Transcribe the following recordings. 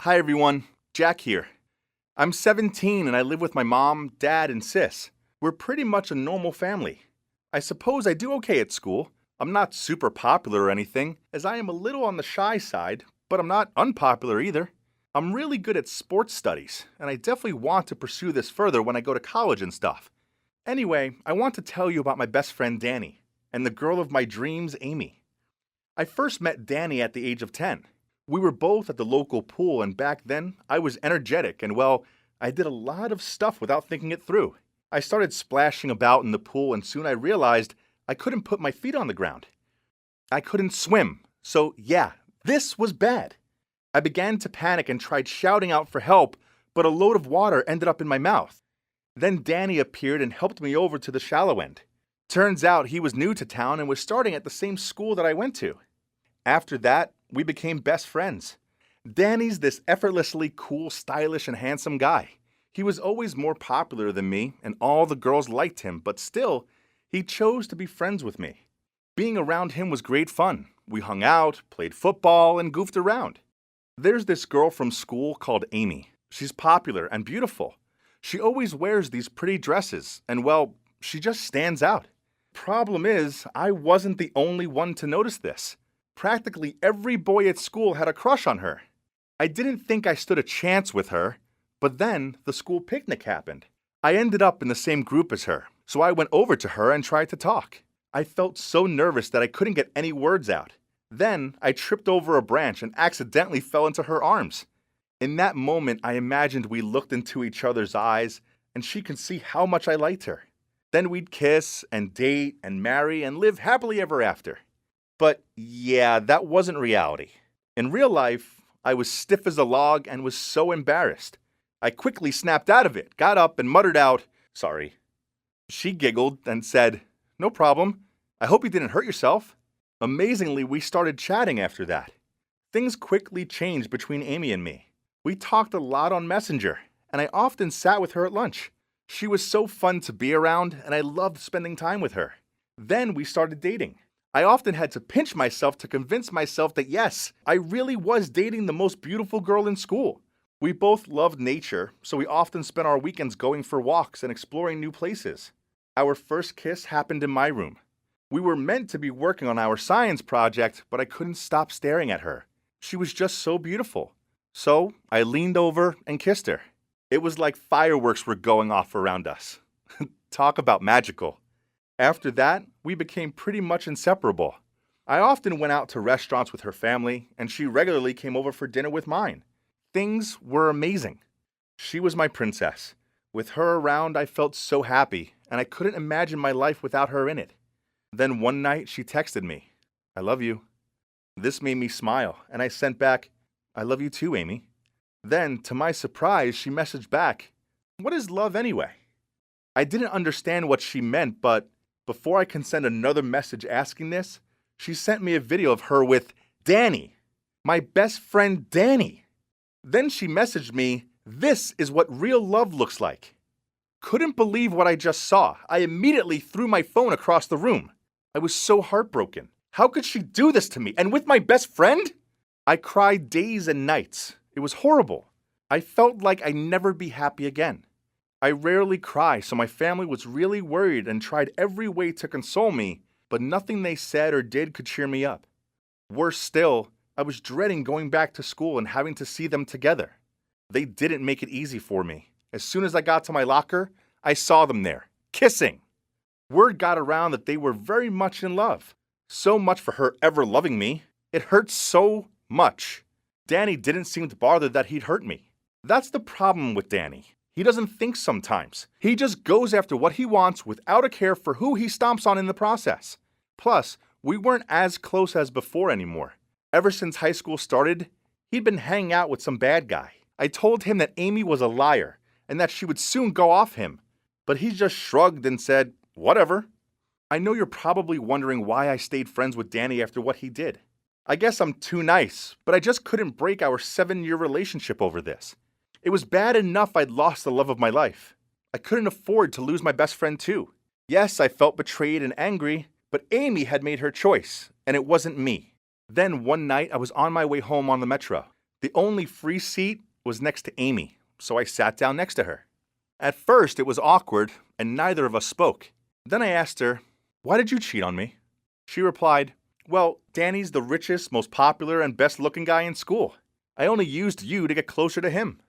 Hi everyone, Jack here. I'm 17 and I live with my mom, dad, and sis. We're pretty much a normal family. I suppose I do okay at school. I'm not super popular or anything, as I am a little on the shy side, but I'm not unpopular either. I'm really good at sports studies, and I definitely want to pursue this further when I go to college and stuff. Anyway, I want to tell you about my best friend Danny, and the girl of my dreams, Amy. I first met Danny at the age of 10. We were both at the local pool, and back then, I was energetic and, well, I did a lot of stuff without thinking it through. I started splashing about in the pool, and soon I realized I couldn't put my feet on the ground. I couldn't swim, so yeah, this was bad. I began to panic and tried shouting out for help, but a load of water ended up in my mouth. Then Danny appeared and helped me over to the shallow end. Turns out he was new to town and was starting at the same school that I went to. After that, we became best friends. Danny's this effortlessly cool, stylish, and handsome guy. He was always more popular than me, and all the girls liked him, but still, he chose to be friends with me. Being around him was great fun. We hung out, played football, and goofed around. There's this girl from school called Amy. She's popular and beautiful. She always wears these pretty dresses, and well, she just stands out. Problem is, I wasn't the only one to notice this. Practically every boy at school had a crush on her. I didn't think I stood a chance with her, but then the school picnic happened. I ended up in the same group as her, so I went over to her and tried to talk. I felt so nervous that I couldn't get any words out. Then I tripped over a branch and accidentally fell into her arms. In that moment, I imagined we looked into each other's eyes and she could see how much I liked her. Then we'd kiss and date and marry and live happily ever after. But yeah, that wasn't reality. In real life, I was stiff as a log and was so embarrassed. I quickly snapped out of it, got up and muttered out, "Sorry." She giggled and said, "No problem. I hope you didn't hurt yourself." Amazingly, we started chatting after that. Things quickly changed between Amy and me. We talked a lot on Messenger, and I often sat with her at lunch. She was so fun to be around, and I loved spending time with her. Then we started dating. I often had to pinch myself to convince myself that yes, I really was dating the most beautiful girl in school. We both loved nature, so we often spent our weekends going for walks and exploring new places. Our first kiss happened in my room. We were meant to be working on our science project, but I couldn't stop staring at her. She was just so beautiful. So I leaned over and kissed her. It was like fireworks were going off around us. Talk about magical. After that, we became pretty much inseparable. I often went out to restaurants with her family, and she regularly came over for dinner with mine. Things were amazing. She was my princess. With her around, I felt so happy, and I couldn't imagine my life without her in it. Then one night, she texted me, "I love you." This made me smile, and I sent back, "I love you too, Amy." Then, to my surprise, she messaged back, "What is love anyway?" I didn't understand what she meant, but before I can send another message asking this, she sent me a video of her with Danny, my best friend Danny. Then she messaged me, "This is what real love looks like." Couldn't believe what I just saw. I immediately threw my phone across the room. I was so heartbroken. How could she do this to me, and with my best friend? I cried days and nights. It was horrible. I felt like I'd never be happy again. I rarely cry, so my family was really worried and tried every way to console me, but nothing they said or did could cheer me up. Worse still, I was dreading going back to school and having to see them together. They didn't make it easy for me. As soon as I got to my locker, I saw them there, kissing. Word got around that they were very much in love. So much for her ever loving me. It hurt so much. Danny didn't seem bothered that he'd hurt me. That's the problem with Danny. He doesn't think sometimes. He just goes after what he wants without a care for who he stomps on in the process. Plus, we weren't as close as before anymore. Ever since high school started, he'd been hanging out with some bad guy. I told him that Amy was a liar and that she would soon go off him, but he just shrugged and said, "Whatever." I know you're probably wondering why I stayed friends with Danny after what he did. I guess I'm too nice, but I just couldn't break our 7-year relationship over this. It was bad enough I'd lost the love of my life. I couldn't afford to lose my best friend too. Yes, I felt betrayed and angry, but Amy had made her choice, and it wasn't me. Then one night I was on my way home on the metro. The only free seat was next to Amy, so I sat down next to her. At first, it was awkward, and neither of us spoke. Then I asked her, "Why did you cheat on me?" She replied, "Well, Danny's the richest, most popular, and best-looking guy in school. I only used you to get closer to him."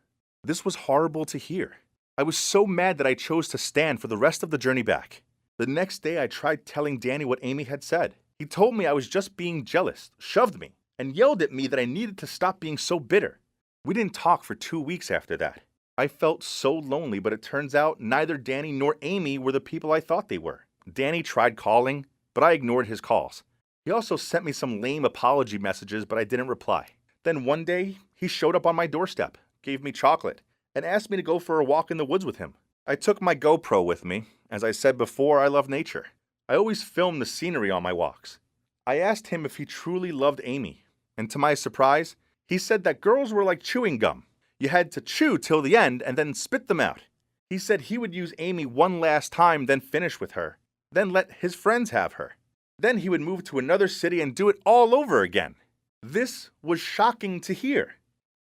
This was horrible to hear. I was so mad that I chose to stand for the rest of the journey back. The next day, I tried telling Danny what Amy had said. He told me I was just being jealous, shoved me, and yelled at me that I needed to stop being so bitter. We didn't talk for 2 weeks after that. I felt so lonely, but it turns out neither Danny nor Amy were the people I thought they were. Danny tried calling, but I ignored his calls. He also sent me some lame apology messages, but I didn't reply. Then one day, he showed up on my doorstep, gave me chocolate, and asked me to go for a walk in the woods with him. I took my GoPro with me. As I said before, I love nature. I always film the scenery on my walks. I asked him if he truly loved Amy, and to my surprise, he said that girls were like chewing gum. You had to chew till the end and then spit them out. He said he would use Amy one last time, then finish with her, then let his friends have her. Then he would move to another city and do it all over again. This was shocking to hear.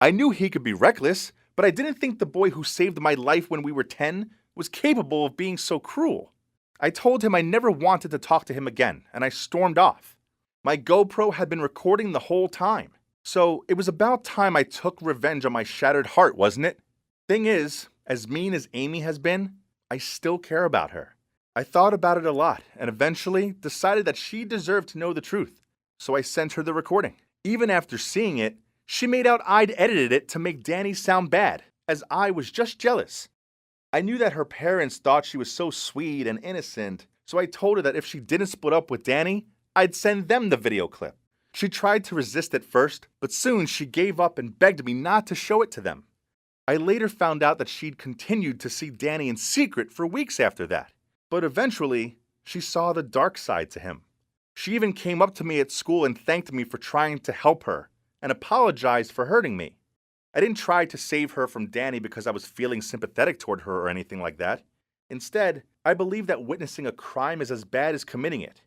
I knew he could be reckless, but I didn't think the boy who saved my life when we were 10 was capable of being so cruel. I told him I never wanted to talk to him again, and I stormed off. My GoPro had been recording the whole time. So it was about time I took revenge on my shattered heart, wasn't it? Thing is, as mean as Amy has been, I still care about her. I thought about it a lot and eventually decided that she deserved to know the truth. So I sent her the recording. Even after seeing it, she made out I'd edited it to make Danny sound bad, as I was just jealous. I knew that her parents thought she was so sweet and innocent, so I told her that if she didn't split up with Danny, I'd send them the video clip. She tried to resist at first, but soon she gave up and begged me not to show it to them. I later found out that she'd continued to see Danny in secret for weeks after that. But eventually, she saw the dark side to him. She even came up to me at school and thanked me for trying to help her, and apologized for hurting me. I didn't try to save her from Danny because I was feeling sympathetic toward her or anything like that. Instead, I believe that witnessing a crime is as bad as committing it.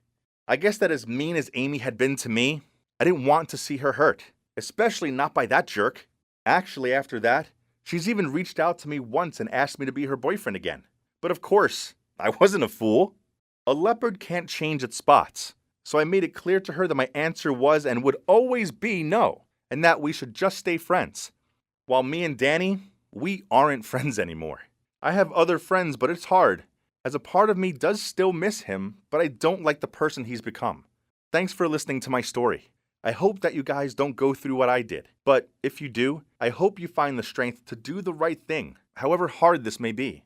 I guess that as mean as Amy had been to me, I didn't want to see her hurt, especially not by that jerk. Actually, after that, she's even reached out to me once and asked me to be her boyfriend again. But of course, I wasn't a fool. A leopard can't change its spots, so I made it clear to her that my answer was and would always be no, and that we should just stay friends. While me and Danny, we aren't friends anymore. I have other friends, but it's hard, as a part of me does still miss him, but I don't like the person he's become. Thanks for listening to my story. I hope that you guys don't go through what I did, but if you do, I hope you find the strength to do the right thing, however hard this may be.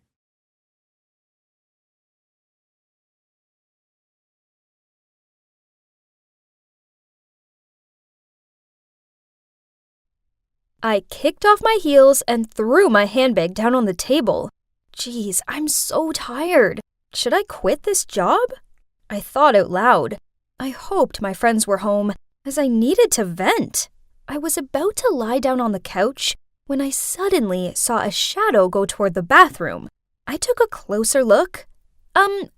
I kicked off my heels and threw my handbag down on the table. Geez, I'm so tired. Should I quit this job? I thought out loud. I hoped my friends were home, as I needed to vent. I was about to lie down on the couch when I suddenly saw a shadow go toward the bathroom. I took a closer look.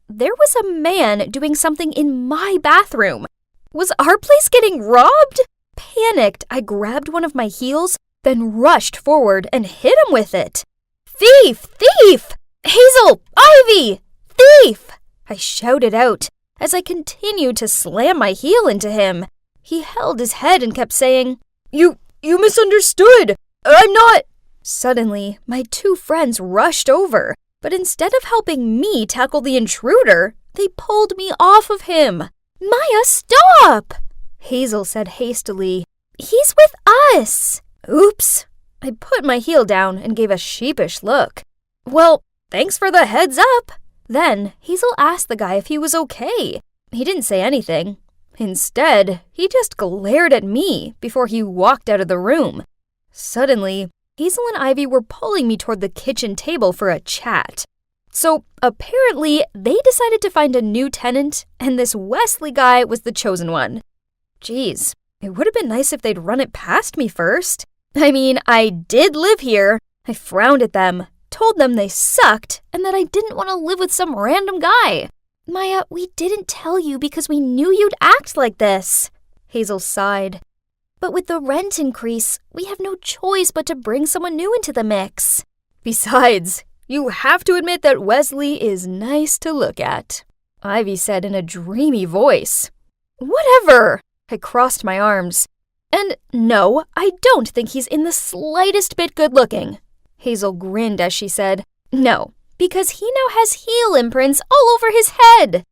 There was a man doing something in my bathroom. Was our place getting robbed? Panicked, I grabbed one of my heels, then rushed forward and hit him with it. "Thief! Thief! Hazel! Ivy! Thief!" I shouted out as I continued to slam my heel into him. He held his head and kept saying, You misunderstood! I'm not—" Suddenly, my two friends rushed over, but instead of helping me tackle the intruder, they pulled me off of him. "Maya, stop!" Hazel said hastily. "He's with us." Oops. I put my heel down and gave a sheepish look. "Well, thanks for the heads up." Then Hazel asked the guy if he was okay. He didn't say anything. Instead, he just glared at me before he walked out of the room. Suddenly, Hazel and Ivy were pulling me toward the kitchen table for a chat. So apparently, they decided to find a new tenant, and this Wesley guy was the chosen one. Geez, it would have been nice if they'd run it past me first. I mean, I did live here. I frowned at them, told them they sucked, and that I didn't want to live with some random guy. "Maya, we didn't tell you because we knew you'd act like this," Hazel sighed. But with the rent increase, we have no choice but to bring someone new into the mix. Besides, you have to admit that Wesley is nice to look at, Ivy said in a dreamy voice. Whatever! I crossed my arms. And no, I don't think he's in the slightest bit good-looking. Hazel grinned as she said, No, because he now has heel imprints all over his head.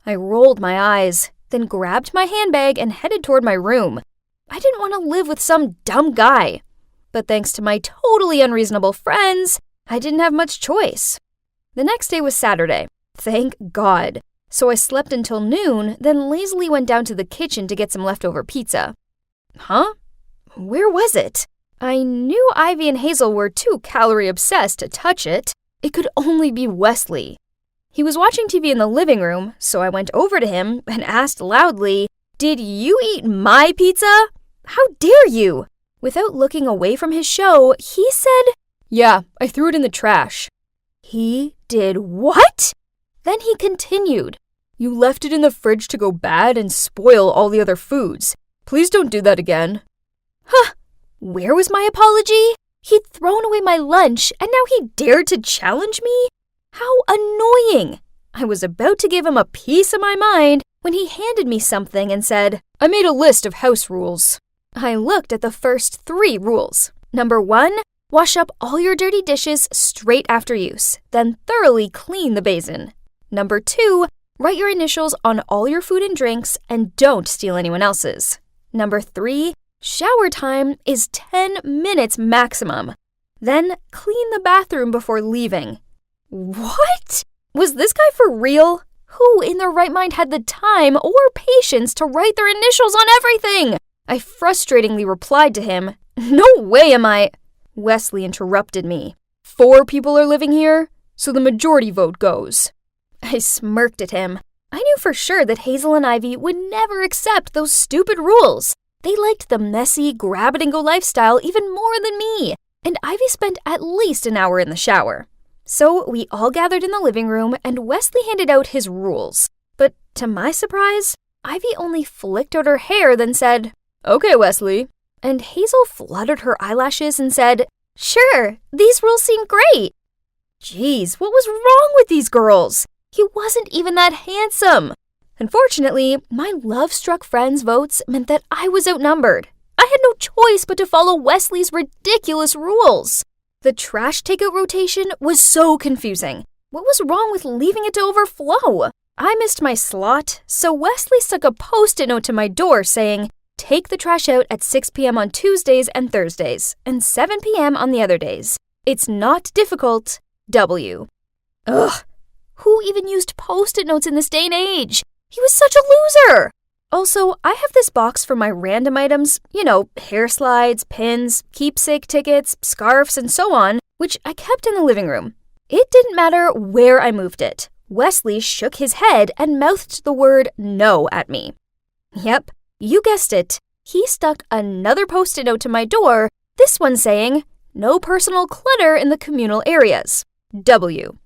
I rolled my eyes, then grabbed my handbag and headed toward my room. I didn't want to live with some dumb guy. But thanks to my totally unreasonable friends, I didn't have much choice. The next day was Saturday. Thank God. So I slept until noon, then lazily went down to the kitchen to get some leftover pizza. Huh? Where was it? I knew Ivy and Hazel were too calorie-obsessed to touch it. It could only be Wesley. He was watching TV in the living room, so I went over to him and asked loudly, Did you eat my pizza? How dare you? Without looking away from his show, he said, Yeah, I threw it in the trash. He did what? Then he continued, You left it in the fridge to go bad and spoil all the other foods. Please don't do that again. Huh. Where was my apology? He'd thrown away my lunch, and now he dared to challenge me? How annoying! I was about to give him a piece of my mind when he handed me something and said, I made a list of house rules. I looked at the first 3 rules. Number 1, wash up all your dirty dishes straight after use, then thoroughly clean the basin. Number 2, write your initials on all your food and drinks and don't steal anyone else's. Number 3, shower time is 10 minutes maximum. Then clean the bathroom before leaving. What? Was this guy for real? Who in their right mind had the time or patience to write their initials on everything? I frustratingly replied to him, No way am I... Wesley interrupted me. 4 people are living here, so the majority vote goes. I smirked at him. I knew for sure that Hazel and Ivy would never accept those stupid rules. They liked the messy, grab-it-and-go lifestyle even more than me, and Ivy spent at least an hour in the shower. So we all gathered in the living room, and Wesley handed out his rules. But to my surprise, Ivy only flicked out her hair, then said, Okay, Wesley. And Hazel fluttered her eyelashes and said, Sure, these rules seem great. Geez, what was wrong with these girls? He wasn't even that handsome. Unfortunately, my love-struck friends' votes meant that I was outnumbered. I had no choice but to follow Wesley's ridiculous rules. The trash takeout rotation was so confusing. What was wrong with leaving it to overflow? I missed my slot, so Wesley stuck a Post-it note to my door saying, Take the trash out at 6 p.m. on Tuesdays and Thursdays, and 7 p.m. on the other days. It's not difficult. W. Ugh. Who even used Post-it notes in this day and age? He was such a loser! Also, I have this box for my random items, hair slides, pins, keepsake tickets, scarves, and so on, which I kept in the living room. It didn't matter where I moved it. Wesley shook his head and mouthed the word no at me. Yep, you guessed it. He stuck another Post-it note to my door, this one saying, No personal clutter in the communal areas. W.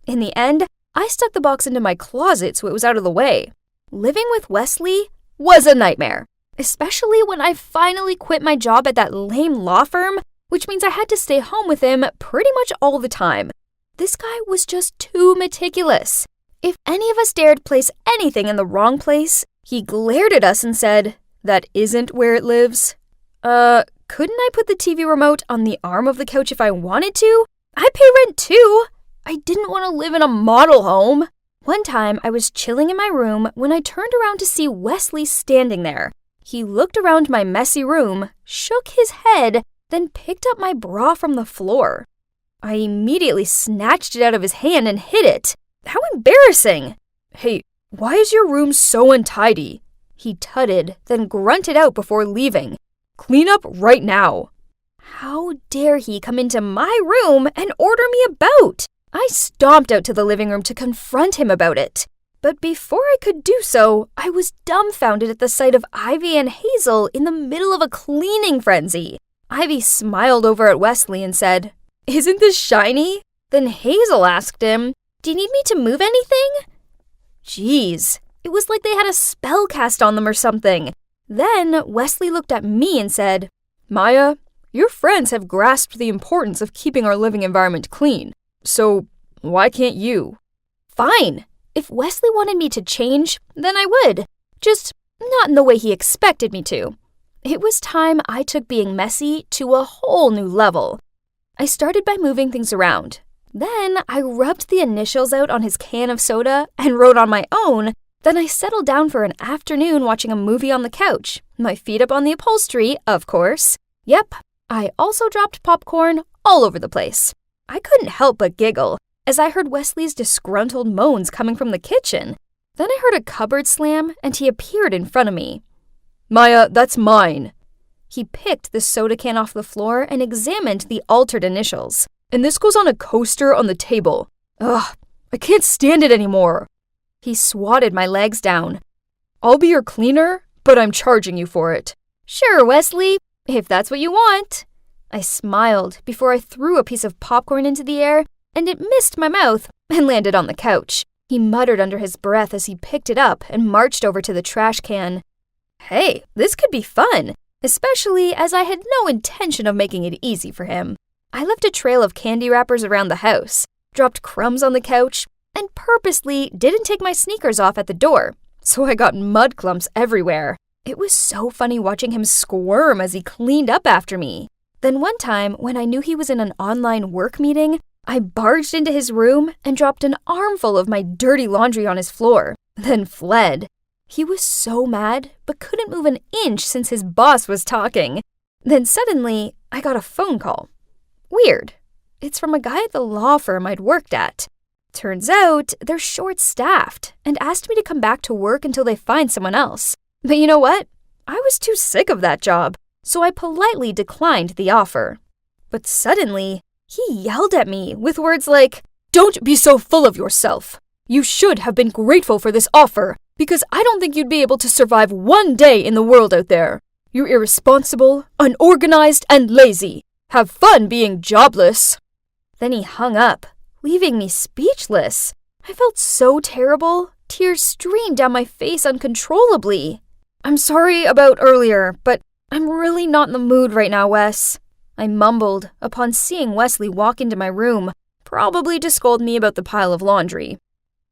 In the end, I stuck the box into my closet so it was out of the way. Living with Wesley was a nightmare, especially when I finally quit my job at that lame law firm, which means I had to stay home with him pretty much all the time. This guy was just too meticulous. If any of us dared place anything in the wrong place, he glared at us and said, That isn't where it lives. Couldn't I put the TV remote on the arm of the couch if I wanted to? I pay rent too. I didn't want to live in a model home. One time, I was chilling in my room when I turned around to see Wesley standing there. He looked around my messy room, shook his head, then picked up my bra from the floor. I immediately snatched it out of his hand and hid it. How embarrassing! Hey, why is your room so untidy? He tutted, then grunted out before leaving. Clean up right now. How dare he come into my room and order me about? I stomped out to the living room to confront him about it. But before I could do so, I was dumbfounded at the sight of Ivy and Hazel in the middle of a cleaning frenzy. Ivy smiled over at Wesley and said, Isn't this shiny? Then Hazel asked him, Do you need me to move anything? Geez, it was like they had a spell cast on them or something. Then Wesley looked at me and said, "Maya, your friends have grasped the importance of keeping our living environment clean. So why can't you?" Fine. If Wesley wanted me to change, then I would. Just not in the way he expected me to. It was time I took being messy to a whole new level. I started by moving things around. Then I rubbed the initials out on his can of soda and wrote on my own. Then I settled down for an afternoon watching a movie on the couch, my feet up on the upholstery, of course. Yep, I also dropped popcorn all over the place. I couldn't help but giggle as I heard Wesley's disgruntled moans coming from the kitchen. Then I heard a cupboard slam and he appeared in front of me. "Maya, that's mine." He picked the soda can off the floor and examined the altered initials. "And this goes on a coaster on the table. Ugh, I can't stand it anymore." He swatted my legs down. "I'll be your cleaner, but I'm charging you for it." "Sure, Wesley, if that's what you want." I smiled before I threw a piece of popcorn into the air, and it missed my mouth and landed on the couch. He muttered under his breath as he picked it up and marched over to the trash can. Hey, this could be fun, especially as I had no intention of making it easy for him. I left a trail of candy wrappers around the house, dropped crumbs on the couch, and purposely didn't take my sneakers off at the door, so I got mud clumps everywhere. It was so funny watching him squirm as he cleaned up after me. Then one time, when I knew he was in an online work meeting, I barged into his room and dropped an armful of my dirty laundry on his floor, then fled. He was so mad, but couldn't move an inch since his boss was talking. Then suddenly, I got a phone call. Weird. It's from a guy at the law firm I'd worked at. Turns out, they're short-staffed and asked me to come back to work until they find someone else. But you know what? I was too sick of that job, so I politely declined the offer. But suddenly, he yelled at me with words like, "Don't be so full of yourself. You should have been grateful for this offer, because I don't think you'd be able to survive one day in the world out there. You're irresponsible, unorganized, and lazy. Have fun being jobless." Then he hung up, leaving me speechless. I felt so terrible. Tears streamed down my face uncontrollably. "I'm sorry about earlier, but I'm really not in the mood right now, Wes," I mumbled upon seeing Wesley walk into my room, probably to scold me about the pile of laundry.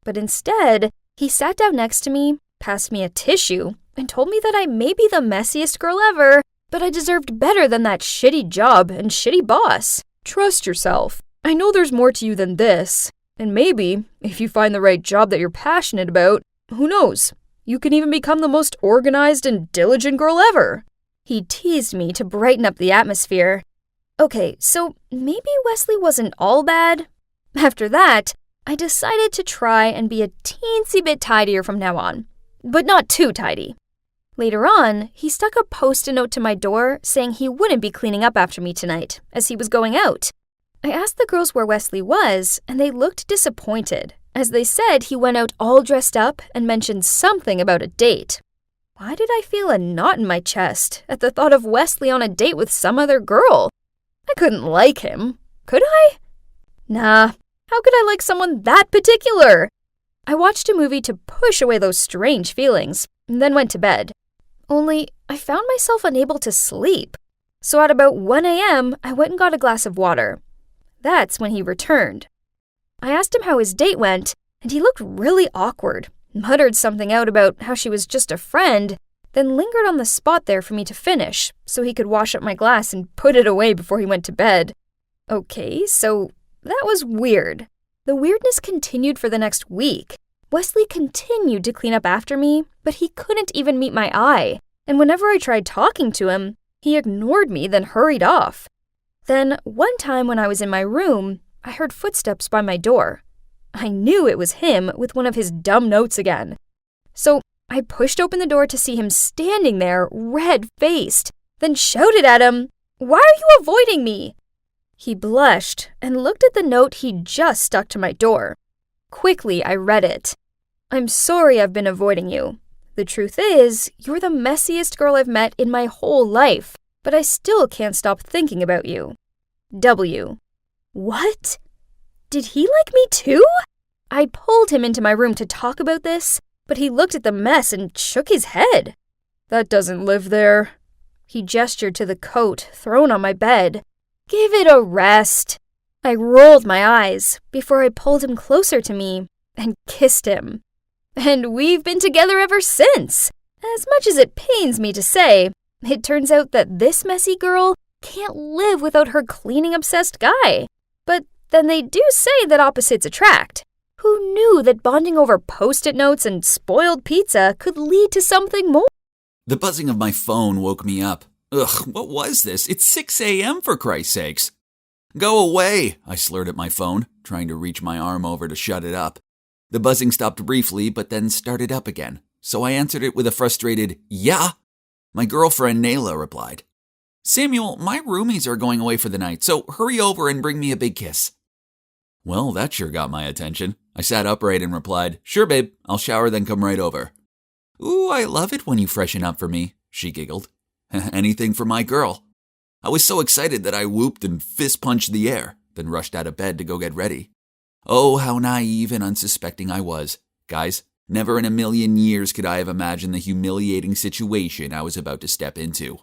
But instead, he sat down next to me, passed me a tissue, and told me that I may be the messiest girl ever, but I deserved better than that shitty job and shitty boss. "Trust yourself. I know there's more to you than this. And maybe, if you find the right job that you're passionate about, who knows? You can even become the most organized and diligent girl ever." He teased me to brighten up the atmosphere. Okay, so maybe Wesley wasn't all bad. After that, I decided to try and be a teensy bit tidier from now on, but not too tidy. Later on, he stuck a Post-it note to my door saying he wouldn't be cleaning up after me tonight, as he was going out. I asked the girls where Wesley was, and they looked disappointed, as they said he went out all dressed up and mentioned something about a date. Why did I feel a knot in my chest at the thought of Wesley on a date with some other girl? I couldn't like him, could I? Nah, how could I like someone that particular? I watched a movie to push away those strange feelings, and then went to bed. Only, I found myself unable to sleep. So at about 1 a.m., I went and got a glass of water. That's when he returned. I asked him how his date went, and he looked really awkward, muttered something out about how she was just a friend, then lingered on the spot there for me to finish, so he could wash up my glass and put it away before he went to bed. Okay, so that was weird. The weirdness continued for the next week. Wesley continued to clean up after me, but he couldn't even meet my eye, and whenever I tried talking to him, he ignored me, then hurried off. Then, one time when I was in my room, I heard footsteps by my door. I knew it was him with one of his dumb notes again. So I pushed open the door to see him standing there, red-faced, then shouted at him, "Why are you avoiding me?" He blushed and looked at the note he'd just stuck to my door. Quickly, I read it. "I'm sorry I've been avoiding you. The truth is, you're the messiest girl I've met in my whole life, but I still can't stop thinking about you. W." What? Did he like me too? I pulled him into my room to talk about this, but he looked at the mess and shook his head. That doesn't live there. He gestured to the coat thrown on my bed. Give it a rest. I rolled my eyes before I pulled him closer to me and kissed him. And we've been together ever since. As much as it pains me to say, it turns out that this messy girl can't live without her cleaning-obsessed guy. But then they do say that opposites attract. Who knew that bonding over Post-it notes and spoiled pizza could lead to something more? The buzzing of my phone woke me up. Ugh, what was this? It's 6 a.m. for Christ's sakes. Go away, I slurred at my phone, trying to reach my arm over to shut it up. The buzzing stopped briefly, but then started up again, so I answered it with a frustrated, yeah. My girlfriend Nayla replied, Samuel, my roomies are going away for the night, so hurry over and bring me a big kiss. Well, that sure got my attention. I sat upright and replied, sure, babe, I'll shower then come right over. Ooh, I love it when you freshen up for me, she giggled. Anything for my girl. I was so excited that I whooped and fist-punched the air, then rushed out of bed to go get ready. Oh, how naive and unsuspecting I was. Guys, never in a million years could I have imagined the humiliating situation I was about to step into.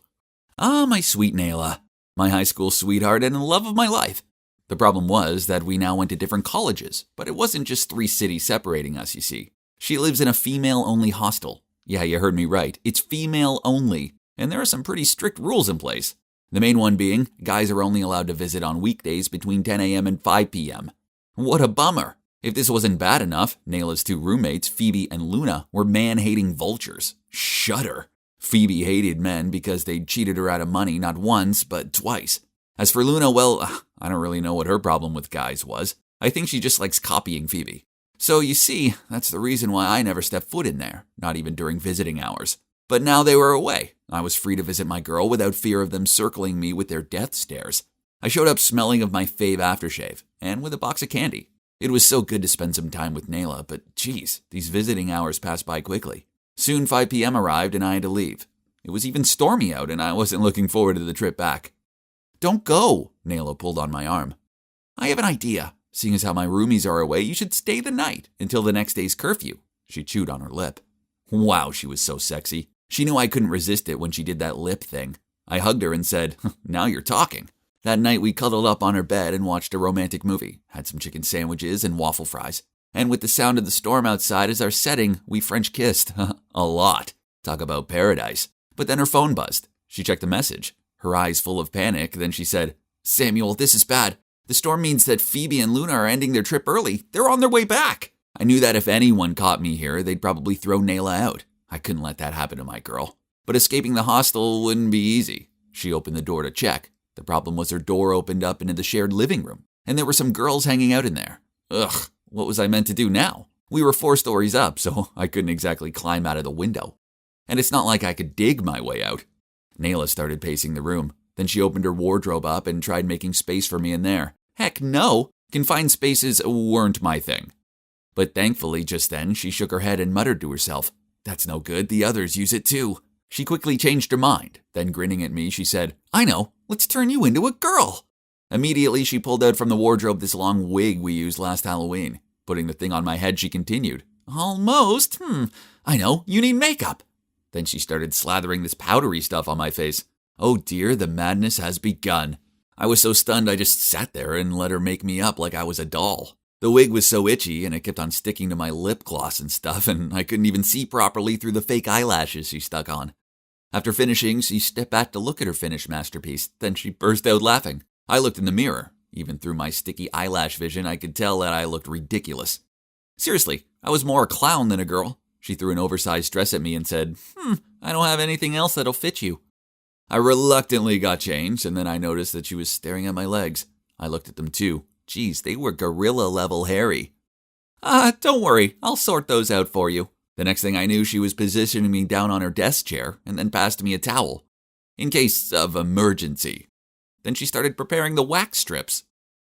Ah, my sweet Nayla, my high school sweetheart and the love of my life. The problem was that we now went to different colleges, but it wasn't just 3 cities separating us, you see. She lives in a female-only hostel. Yeah, you heard me right. It's female-only, and there are some pretty strict rules in place. The main one being, guys are only allowed to visit on weekdays between 10 a.m. and 5 p.m. What a bummer. If this wasn't bad enough, Nayla's 2 roommates, Phoebe and Luna, were man-hating vultures. Shudder. Phoebe hated men because they'd cheated her out of money not once, but twice. As for Luna, well, I don't really know what her problem with guys was. I think she just likes copying Phoebe. So you see, that's the reason why I never stepped foot in there, not even during visiting hours. But now they were away. I was free to visit my girl without fear of them circling me with their death stares. I showed up smelling of my fave aftershave, and with a box of candy. It was so good to spend some time with Nayla, but geez, these visiting hours passed by quickly. Soon 5 p.m. arrived and I had to leave. It was even stormy out and I wasn't looking forward to the trip back. Don't go, Nayla pulled on my arm. I have an idea. Seeing as how my roomies are away, you should stay the night until the next day's curfew. She chewed on her lip. Wow, she was so sexy. She knew I couldn't resist it when she did that lip thing. I hugged her and said, now you're talking. That night we cuddled up on her bed and watched a romantic movie, had some chicken sandwiches and waffle fries. And with the sound of the storm outside as our setting, we French kissed. A lot. Talk about paradise. But then her phone buzzed. She checked the message. Her eyes full of panic, then she said, Samuel, this is bad. The storm means that Phoebe and Luna are ending their trip early. They're on their way back. I knew that if anyone caught me here, they'd probably throw Nayla out. I couldn't let that happen to my girl. But escaping the hostel wouldn't be easy. She opened the door to check. The problem was her door opened up into the shared living room, and there were some girls hanging out in there. Ugh, what was I meant to do now? We were 4 stories up, so I couldn't exactly climb out of the window. And it's not like I could dig my way out. Nayla started pacing the room. Then she opened her wardrobe up and tried making space for me in there. Heck no, confined spaces weren't my thing. But thankfully, just then, she shook her head and muttered to herself, That's no good, the others use it too. She quickly changed her mind. Then grinning at me, she said, I know, let's turn you into a girl. Immediately, she pulled out from the wardrobe this long wig we used last Halloween. Putting the thing on my head, she continued, Almost, I know, you need makeup. Then she started slathering this powdery stuff on my face. Oh dear, the madness has begun. I was so stunned I just sat there and let her make me up like I was a doll. The wig was so itchy and it kept on sticking to my lip gloss and stuff, and I couldn't even see properly through the fake eyelashes she stuck on. After finishing, she stepped back to look at her finished masterpiece. Then she burst out laughing. I looked in the mirror. Even through my sticky eyelash vision, I could tell that I looked ridiculous. Seriously, I was more a clown than a girl. She threw an oversized dress at me and said, I don't have anything else that'll fit you. I reluctantly got changed, and then I noticed that she was staring at my legs. I looked at them too. Geez, they were gorilla-level hairy. Don't worry, I'll sort those out for you. The next thing I knew, she was positioning me down on her desk chair and then passed me a towel. In case of emergency. Then she started preparing the wax strips.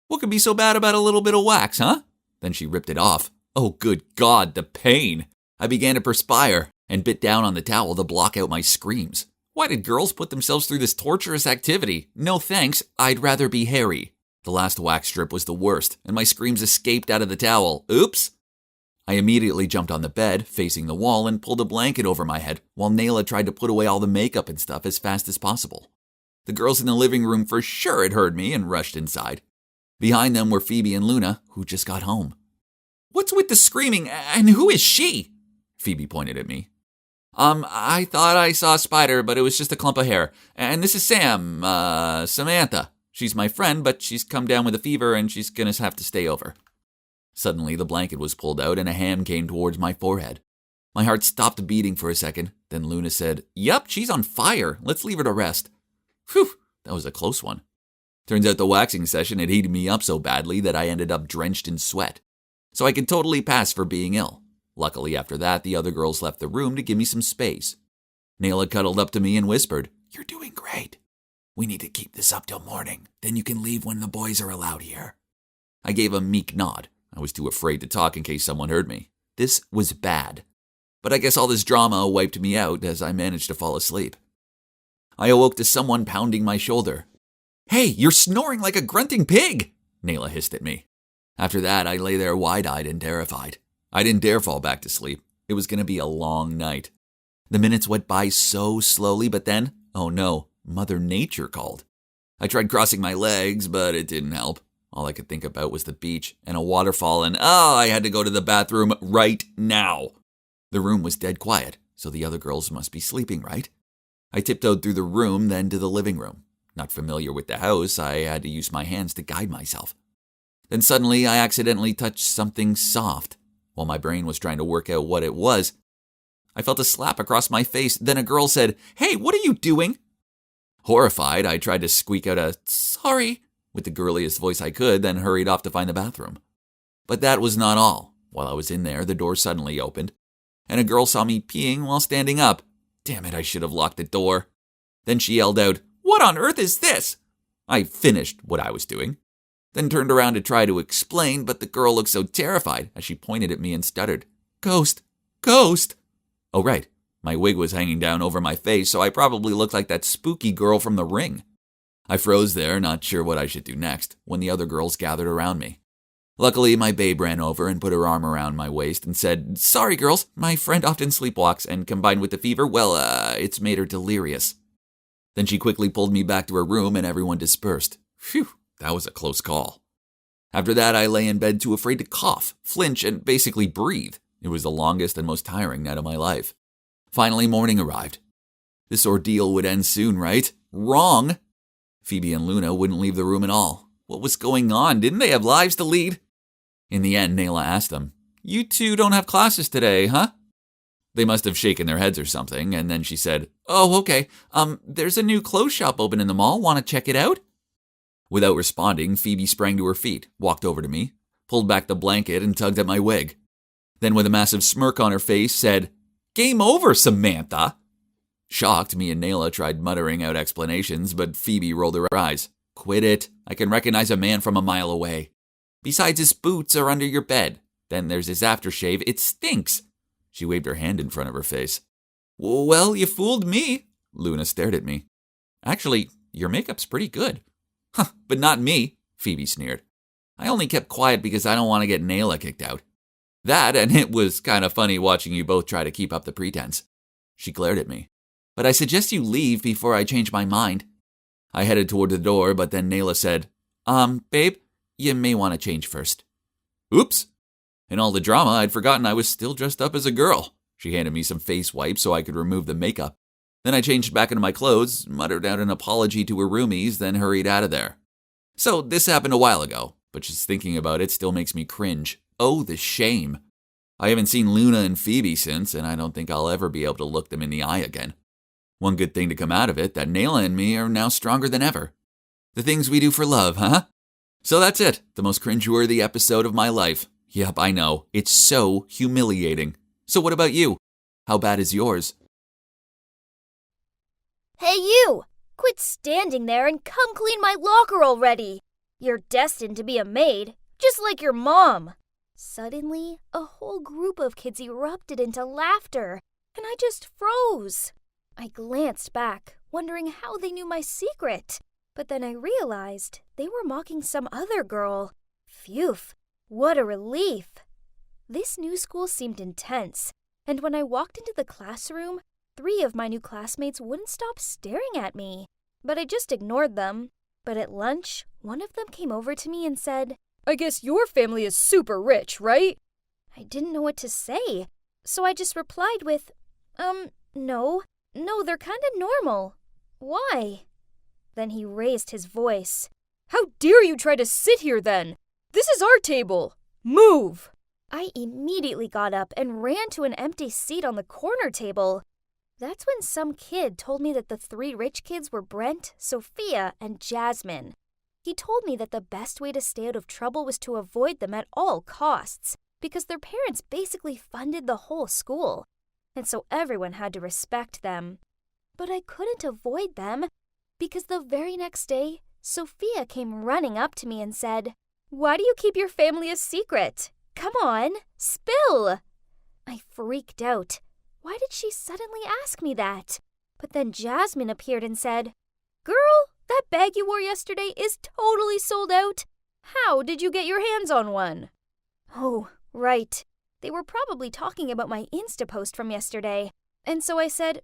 What could be so bad about a little bit of wax, huh? Then she ripped it off. Oh, good God, the pain. I began to perspire and bit down on the towel to block out my screams. Why did girls put themselves through this torturous activity? No thanks, I'd rather be hairy. The last wax strip was the worst, and my screams escaped out of the towel. Oops! I immediately jumped on the bed, facing the wall, and pulled a blanket over my head while Nayla tried to put away all the makeup and stuff as fast as possible. The girls in the living room for sure had heard me and rushed inside. Behind them were Phoebe and Luna, who just got home. "What's with the screaming, and who is she?" Phoebe pointed at me. I thought I saw a spider, but it was just a clump of hair. And this is Samantha. She's my friend, but she's come down with a fever and she's gonna have to stay over." Suddenly, the blanket was pulled out and a hand came towards my forehead. My heart stopped beating for a second. Then Luna said, "Yup, she's on fire. Let's leave her to rest." Phew, that was a close one. Turns out the waxing session had heated me up so badly that I ended up drenched in sweat. So I could totally pass for being ill. Luckily, after that, the other girls left the room to give me some space. Nayla cuddled up to me and whispered, "You're doing great. We need to keep this up till morning. Then you can leave when the boys are allowed here." I gave a meek nod. I was too afraid to talk in case someone heard me. This was bad. But I guess all this drama wiped me out as I managed to fall asleep. I awoke to someone pounding my shoulder. "Hey, you're snoring like a grunting pig!" Nayla hissed at me. After that, I lay there wide-eyed and terrified. I didn't dare fall back to sleep. It was going to be a long night. The minutes went by so slowly, but then, oh no, Mother Nature called. I tried crossing my legs, but it didn't help. All I could think about was the beach and a waterfall, and I had to go to the bathroom right now. The room was dead quiet, so the other girls must be sleeping, right? I tiptoed through the room, then to the living room. Not familiar with the house, I had to use my hands to guide myself. Then suddenly, I accidentally touched something soft. While my brain was trying to work out what it was, I felt a slap across my face. Then a girl said, "Hey, what are you doing?" Horrified, I tried to squeak out a "sorry" with the girliest voice I could, then hurried off to find the bathroom. But that was not all. While I was in there, the door suddenly opened, and a girl saw me peeing while standing up. Damn it, I should have locked the door. Then she yelled out, "What on earth is this?" I finished what I was doing, then turned around to try to explain, but the girl looked so terrified as she pointed at me and stuttered, "Ghost! Ghost!" Oh right, my wig was hanging down over my face, so I probably looked like that spooky girl from The Ring. I froze there, not sure what I should do next, when the other girls gathered around me. Luckily, my babe ran over and put her arm around my waist and said, "Sorry, girls, my friend often sleepwalks, and combined with the fever, it's made her delirious." Then she quickly pulled me back to her room and everyone dispersed. Phew, that was a close call. After that, I lay in bed too afraid to cough, flinch, and basically breathe. It was the longest and most tiring night of my life. Finally, morning arrived. This ordeal would end soon, right? Wrong! Phoebe and Luna wouldn't leave the room at all. What was going on? Didn't they have lives to lead? In the end, Nayla asked them, "You two don't have classes today, huh?" They must have shaken their heads or something, and then she said, "Oh, okay. There's a new clothes shop open in the mall. Want to check it out?" Without responding, Phoebe sprang to her feet, walked over to me, pulled back the blanket, and tugged at my wig. Then, with a massive smirk on her face, said, "Game over, Samantha!" Shocked, me and Nayla tried muttering out explanations, but Phoebe rolled her eyes. "Quit it. I can recognize a man from a mile away. Besides, his boots are under your bed. Then there's his aftershave. It stinks." She waved her hand in front of her face. "Well, you fooled me." Luna stared at me. "Actually, your makeup's pretty good." "Huh, but not me," Phoebe sneered. "I only kept quiet because I don't want to get Nayla kicked out. That, and it was kind of funny watching you both try to keep up the pretense." She glared at me. "But I suggest you leave before I change my mind." I headed toward the door, but then Nayla said, Babe, you may want to change first." Oops. In all the drama, I'd forgotten I was still dressed up as a girl. She handed me some face wipes so I could remove the makeup. Then I changed back into my clothes, muttered out an apology to her roomies, then hurried out of there. So this happened a while ago, but just thinking about it still makes me cringe. Oh, the shame. I haven't seen Luna and Phoebe since, and I don't think I'll ever be able to look them in the eye again. One good thing to come out of it, that Nayla and me are now stronger than ever. The things we do for love, huh? So that's it, the most cringeworthy episode of my life. Yep, I know, it's so humiliating. So what about you? How bad is yours? Hey you! Quit standing there and come clean my locker already! You're destined to be a maid, just like your mom! Suddenly, a whole group of kids erupted into laughter, and I just froze. I glanced back, wondering how they knew my secret. But then I realized they were mocking some other girl. Phew, what a relief. This new school seemed intense, and when I walked into the classroom, 3 of my new classmates wouldn't stop staring at me. But I just ignored them. But at lunch, one of them came over to me and said, "I guess your family is super rich, right?" I didn't know what to say, so I just replied with, no, they're kinda normal. Why? Then he raised his voice. "How dare you try to sit here then? This is our table. Move!" I immediately got up and ran to an empty seat on the corner table. That's when some kid told me that the 3 rich kids were Brent, Sophia, and Jasmine. He told me that the best way to stay out of trouble was to avoid them at all costs, because their parents basically funded the whole school, and so everyone had to respect them. But I couldn't avoid them, because the very next day, Sophia came running up to me and said, "Why do you keep your family a secret? Come on, spill!" I freaked out. Why did she suddenly ask me that? But then Jasmine appeared and said, "Girl, that bag you wore yesterday is totally sold out. How did you get your hands on one?" Oh, right. They were probably talking about my Insta post from yesterday. And so I said,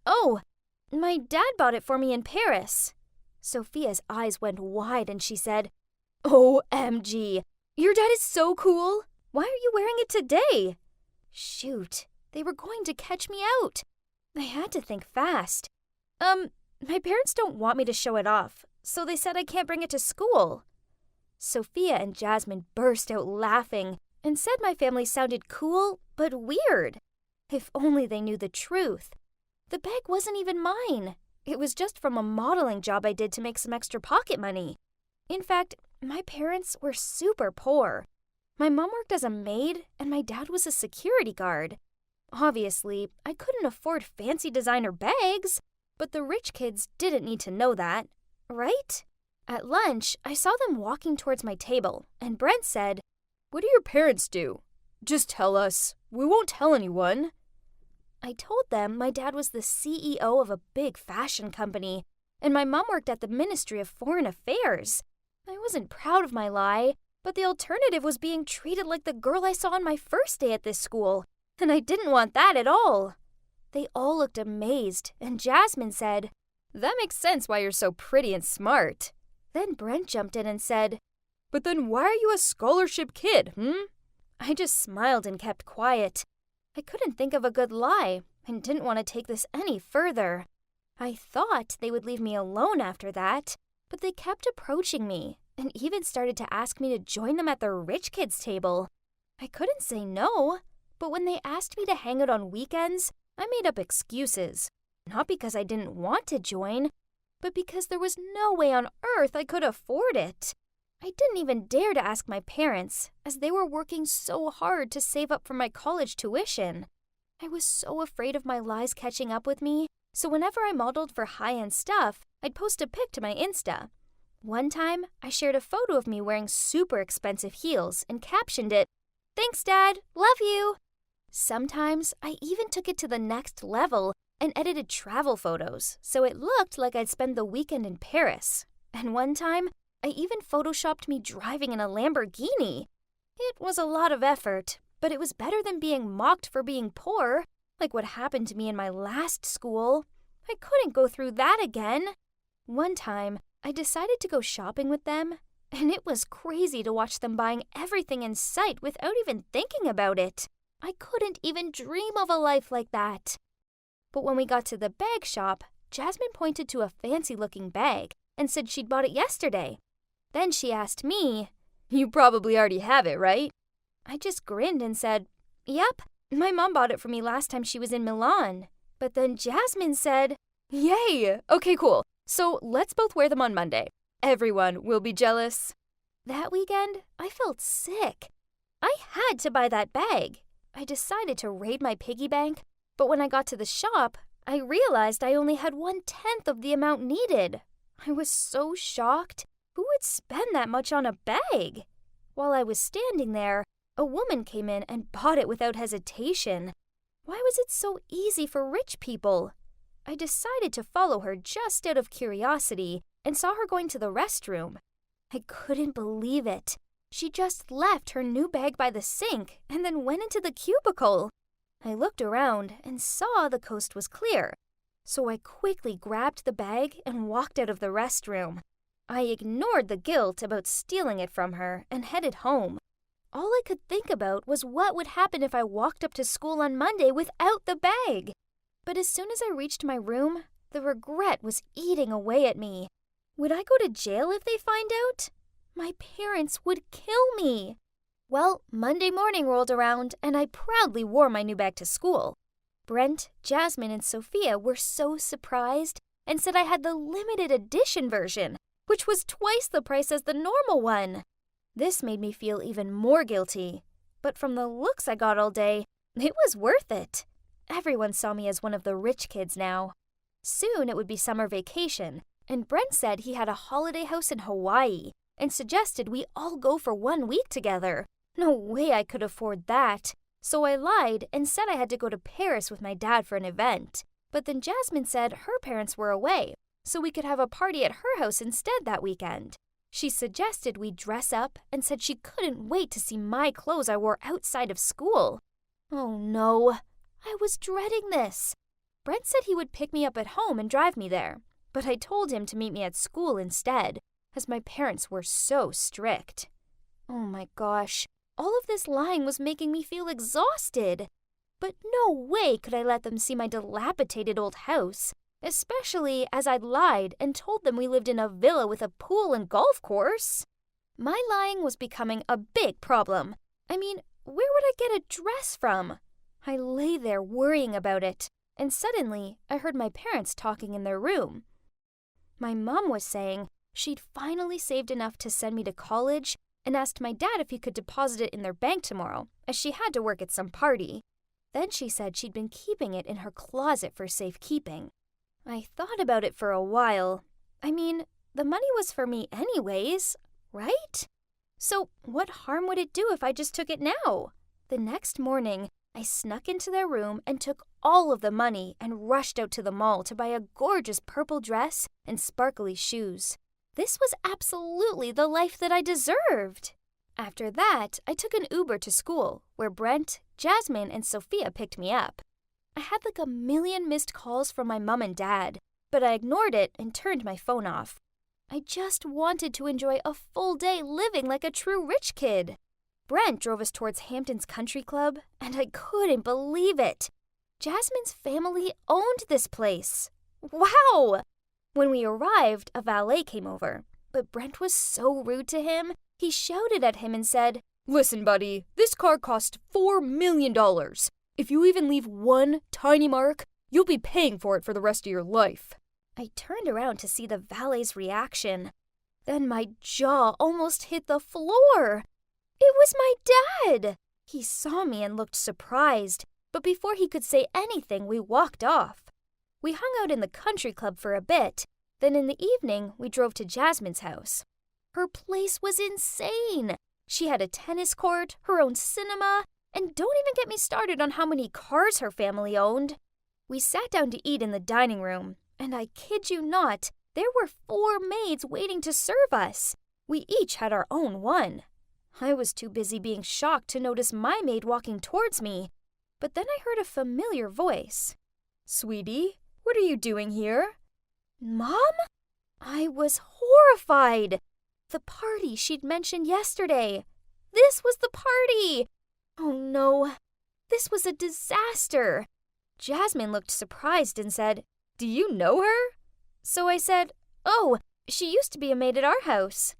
"Oh, my dad bought it for me in Paris." Sophia's eyes went wide and she said, "OMG, your dad is so cool. Why are you wearing it today?" Shoot, they were going to catch me out. I had to think fast. My parents don't want me to show it off, so they said I can't bring it to school." Sophia and Jasmine burst out laughing and said my family sounded cool but weird. If only they knew the truth. The bag wasn't even mine. It was just from a modeling job I did to make some extra pocket money. In fact, my parents were super poor. My mom worked as a maid, and my dad was a security guard. Obviously, I couldn't afford fancy designer bags, but the rich kids didn't need to know that, right? At lunch, I saw them walking towards my table, and Brent said, "What do your parents do?" "Just tell us. We won't tell anyone." I told them my dad was the CEO of a big fashion company, and my mom worked at the Ministry of Foreign Affairs. I wasn't proud of my lie, but the alternative was being treated like the girl I saw on my first day at this school, and I didn't want that at all. They all looked amazed, and Jasmine said, "That makes sense why you're so pretty and smart." Then Brent jumped in and said, "But then why are you a scholarship kid, I just smiled and kept quiet. I couldn't think of a good lie and didn't want to take this any further. I thought they would leave me alone after that, but they kept approaching me and even started to ask me to join them at their rich kids' table. I couldn't say no, but when they asked me to hang out on weekends, I made up excuses. Not because I didn't want to join, but because there was no way on earth I could afford it. I didn't even dare to ask my parents, as they were working so hard to save up for my college tuition. I was so afraid of my lies catching up with me, so whenever I modeled for high-end stuff, I'd post a pic to my Insta. One time, I shared a photo of me wearing super expensive heels and captioned it, "Thanks, Dad. Love you." Sometimes, I even took it to the next level and edited travel photos, so it looked like I'd spend the weekend in Paris. And one time, I even photoshopped me driving in a Lamborghini. It was a lot of effort, but it was better than being mocked for being poor, like what happened to me in my last school. I couldn't go through that again. One time, I decided to go shopping with them, and it was crazy to watch them buying everything in sight without even thinking about it. I couldn't even dream of a life like that. But when we got to the bag shop, Jasmine pointed to a fancy-looking bag and said she'd bought it yesterday. Then she asked me, "You probably already have it, right?" I just grinned and said, "Yep, my mom bought it for me last time she was in Milan." But then Jasmine said, "Yay! Okay, cool. So let's both wear them on Monday. Everyone will be jealous." That weekend, I felt sick. I had to buy that bag. I decided to raid my piggy bank, but when I got to the shop, I realized I only had 1/10 of the amount needed. I was so shocked. Who would spend that much on a bag? While I was standing there, a woman came in and bought it without hesitation. Why was it so easy for rich people? I decided to follow her just out of curiosity and saw her going to the restroom. I couldn't believe it. She just left her new bag by the sink and then went into the cubicle. I looked around and saw the coast was clear, so I quickly grabbed the bag and walked out of the restroom. I ignored the guilt about stealing it from her and headed home. All I could think about was what would happen if I walked up to school on Monday without the bag. But as soon as I reached my room, the regret was eating away at me. Would I go to jail if they find out? My parents would kill me. Well, Monday morning rolled around and I proudly wore my new bag to school. Brent, Jasmine, and Sophia were so surprised and said I had the limited edition version, which was twice the price as the normal one. This made me feel even more guilty, but from the looks I got all day, it was worth it. Everyone saw me as one of the rich kids now. Soon it would be summer vacation, and Brent said he had a holiday house in Hawaii and suggested we all go for 1 week together. No way I could afford that, so I lied and said I had to go to Paris with my dad for an event. But then Jasmine said her parents were away, so we could have a party at her house instead that weekend. She suggested we dress up and said she couldn't wait to see my clothes I wore outside of school. Oh no, I was dreading this. Brent said he would pick me up at home and drive me there, but I told him to meet me at school instead, as my parents were so strict. Oh my gosh, all of this lying was making me feel exhausted. But no way could I let them see my dilapidated old house, especially as I'd lied and told them we lived in a villa with a pool and golf course. My lying was becoming a big problem. I mean, where would I get a dress from? I lay there worrying about it, and suddenly I heard my parents talking in their room. My mom was saying she'd finally saved enough to send me to college and asked my dad if he could deposit it in their bank tomorrow, as she had to work at some party. Then she said she'd been keeping it in her closet for safekeeping. I thought about it for a while. I mean, the money was for me anyways, right? So what harm would it do if I just took it now? The next morning, I snuck into their room and took all of the money and rushed out to the mall to buy a gorgeous purple dress and sparkly shoes. This was absolutely the life that I deserved. After that, I took an Uber to school, where Brent, Jasmine, and Sophia picked me up. I had like a million missed calls from my mom and dad, but I ignored it and turned my phone off. I just wanted to enjoy a full day living like a true rich kid. Brent drove us towards Hampton's Country Club, and I couldn't believe it. Jasmine's family owned this place. Wow! When we arrived, a valet came over, but Brent was so rude to him, he shouted at him and said, "Listen, buddy, this car cost $4 million. If you even leave one tiny mark, you'll be paying for it for the rest of your life." I turned around to see the valet's reaction. Then my jaw almost hit the floor. It was my dad! He saw me and looked surprised, but before he could say anything, we walked off. We hung out in the country club for a bit. Then in the evening, we drove to Jasmine's house. Her place was insane. She had a tennis court, her own cinema, and don't even get me started on how many cars her family owned. We sat down to eat in the dining room, and I kid you not, there were 4 maids waiting to serve us. We each had our own one. I was too busy being shocked to notice my maid walking towards me. But then I heard a familiar voice. "Sweetie, what are you doing here?" "Mom?" I was horrified. The party she'd mentioned yesterday. This was the party. Oh no, this was a disaster. Jasmine looked surprised and said, "Do you know her?" So I said, "Oh, she used to be a maid at our house."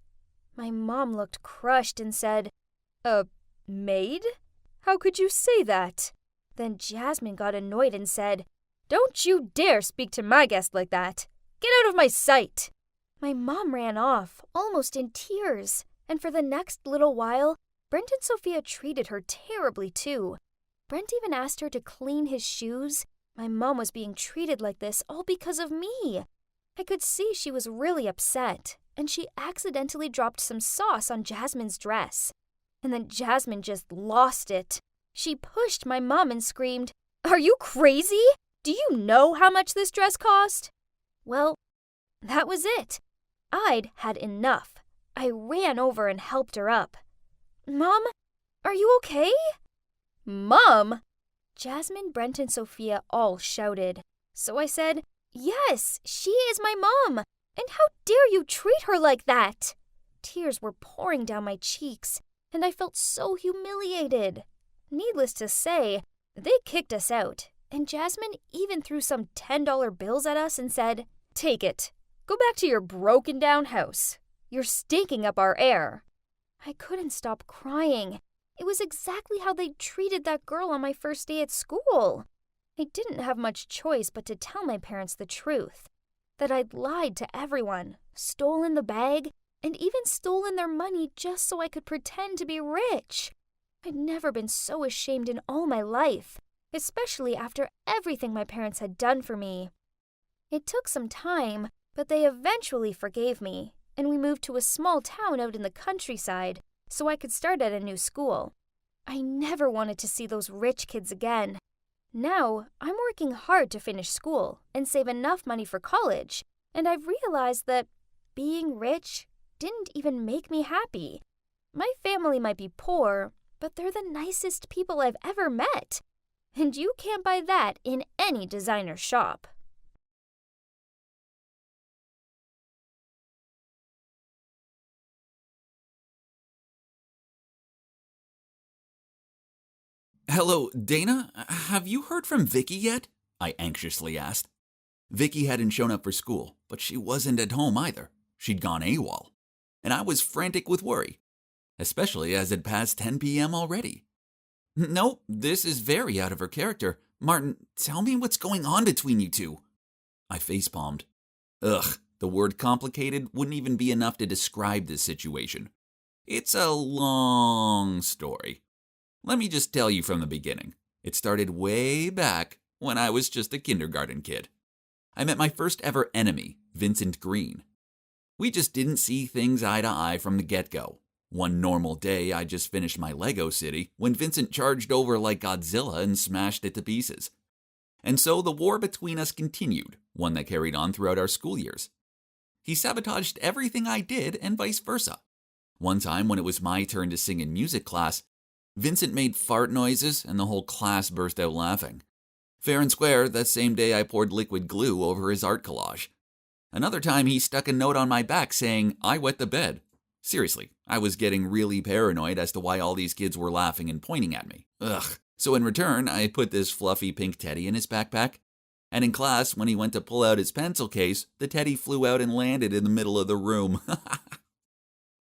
My mom looked crushed and said, "A maid? How could you say that?" Then Jasmine got annoyed and said, "Don't you dare speak to my guest like that. Get out of my sight." My mom ran off, almost in tears, and for the next little while, Brent and Sophia treated her terribly too. Brent even asked her to clean his shoes. My mom was being treated like this all because of me. I could see she was really upset, and she accidentally dropped some sauce on Jasmine's dress. And then Jasmine just lost it. She pushed my mom and screamed, "Are you crazy? Do you know how much this dress cost?" Well, that was it. I'd had enough. I ran over and helped her up. Mom, are you okay? Mom! Jasmine, Brent, and Sophia all shouted. So I said, yes, she is my mom. And how dare you treat her like that? Tears were pouring down my cheeks, and I felt so humiliated. Needless to say, they kicked us out, and Jasmine even threw some $10 bills at us and said, "Take it. Go back to your broken down house. You're stinking up our air." I couldn't stop crying. It was exactly how they treated that girl on my first day at school. I didn't have much choice but to tell my parents the truth. That I'd lied to everyone, stolen the bag, and even stolen their money just so I could pretend to be rich. I'd never been so ashamed in all my life, especially after everything my parents had done for me. It took some time, but they eventually forgave me, and we moved to a small town out in the countryside so I could start at a new school. I never wanted to see those rich kids again. Now, I'm working hard to finish school and save enough money for college, and I've realized that being rich didn't even make me happy. My family might be poor, but they're the nicest people I've ever met. And you can't buy that in any designer shop. Hello, Dana? Have you heard from Vicky yet? I anxiously asked. Vicky hadn't shown up for school, but she wasn't at home either. She'd gone AWOL. And I was frantic with worry, especially as it passed 10 p.m. already. No, this is very out of her character. Martin, tell me what's going on between you two. I facepalmed. Ugh, the word complicated wouldn't even be enough to describe this situation. It's a long story. Let me just tell you from the beginning. It started way back when I was just a kindergarten kid. I met my first ever enemy, Vincent Green. We just didn't see things eye to eye from the get-go. One normal day, I just finished my Lego city when Vincent charged over like Godzilla and smashed it to pieces. And so the war between us continued, one that carried on throughout our school years. He sabotaged everything I did and vice versa. One time when it was my turn to sing in music class, Vincent made fart noises and the whole class burst out laughing. Fair and square, that same day I poured liquid glue over his art collage. Another time he stuck a note on my back saying, "I wet the bed." Seriously, I was getting really paranoid as to why all these kids were laughing and pointing at me. Ugh. So in return, I put this fluffy pink teddy in his backpack. And in class, when he went to pull out his pencil case, the teddy flew out and landed in the middle of the room.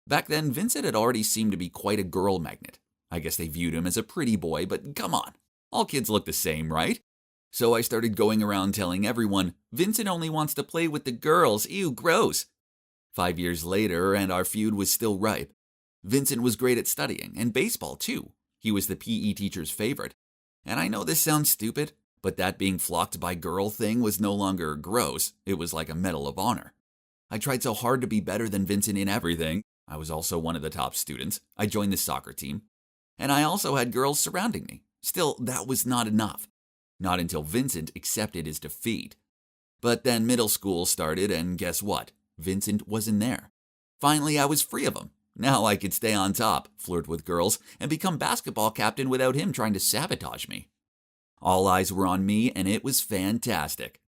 Back then, Vincent had already seemed to be quite a girl magnet. I guess they viewed him as a pretty boy, but come on. All kids look the same, right? So I started going around telling everyone, Vincent only wants to play with the girls. Ew, gross. 5 years later, and our feud was still ripe. Vincent was great at studying, and baseball too. He was the PE teacher's favorite. And I know this sounds stupid, but that being flocked by girl thing was no longer gross. It was like a medal of honor. I tried so hard to be better than Vincent in everything. I was also one of the top students. I joined the soccer team. And I also had girls surrounding me. Still, that was not enough. Not until Vincent accepted his defeat. But then middle school started, and guess what? Vincent wasn't there. Finally, I was free of him. Now I could stay on top, flirt with girls, and become basketball captain without him trying to sabotage me. All eyes were on me, and it was fantastic.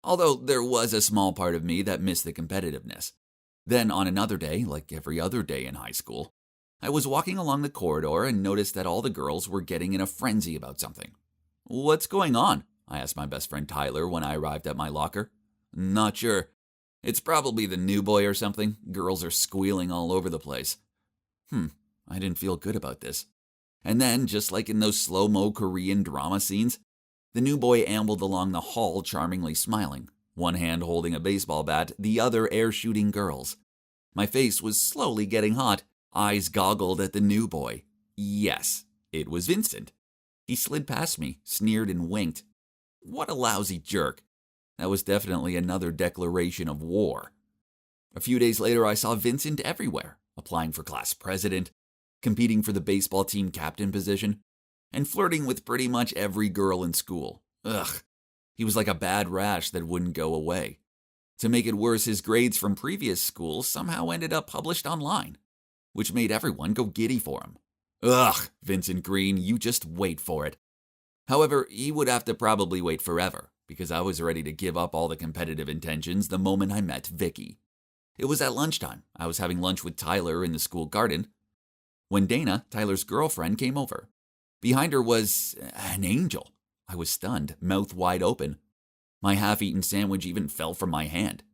Although there was a small part of me that missed the competitiveness. Then on another day, like every other day in high school, I was walking along the corridor and noticed that all the girls were getting in a frenzy about something. "What's going on?" I asked my best friend Tyler when I arrived at my locker. "Not sure. It's probably the new boy or something. Girls are squealing all over the place." I didn't feel good about this. And then, just like in those slow-mo Korean drama scenes, the new boy ambled along the hall charmingly smiling, one hand holding a baseball bat, the other air-shooting girls. My face was slowly getting hot. Eyes goggled at the new boy. Yes, it was Vincent. He slid past me, sneered and winked. What a lousy jerk. That was definitely another declaration of war. A few days later, I saw Vincent everywhere, applying for class president, competing for the baseball team captain position, and flirting with pretty much every girl in school. Ugh, he was like a bad rash that wouldn't go away. To make it worse, his grades from previous school somehow ended up published online, which made everyone go giddy for him. Ugh, Vincent Green, you just wait for it. However, he would have to probably wait forever, because I was ready to give up all the competitive intentions the moment I met Vicky. It was at lunchtime. I was having lunch with Tyler in the school garden when Dana, Tyler's girlfriend, came over. Behind her was an angel. I was stunned, mouth wide open. My half-eaten sandwich even fell from my hand.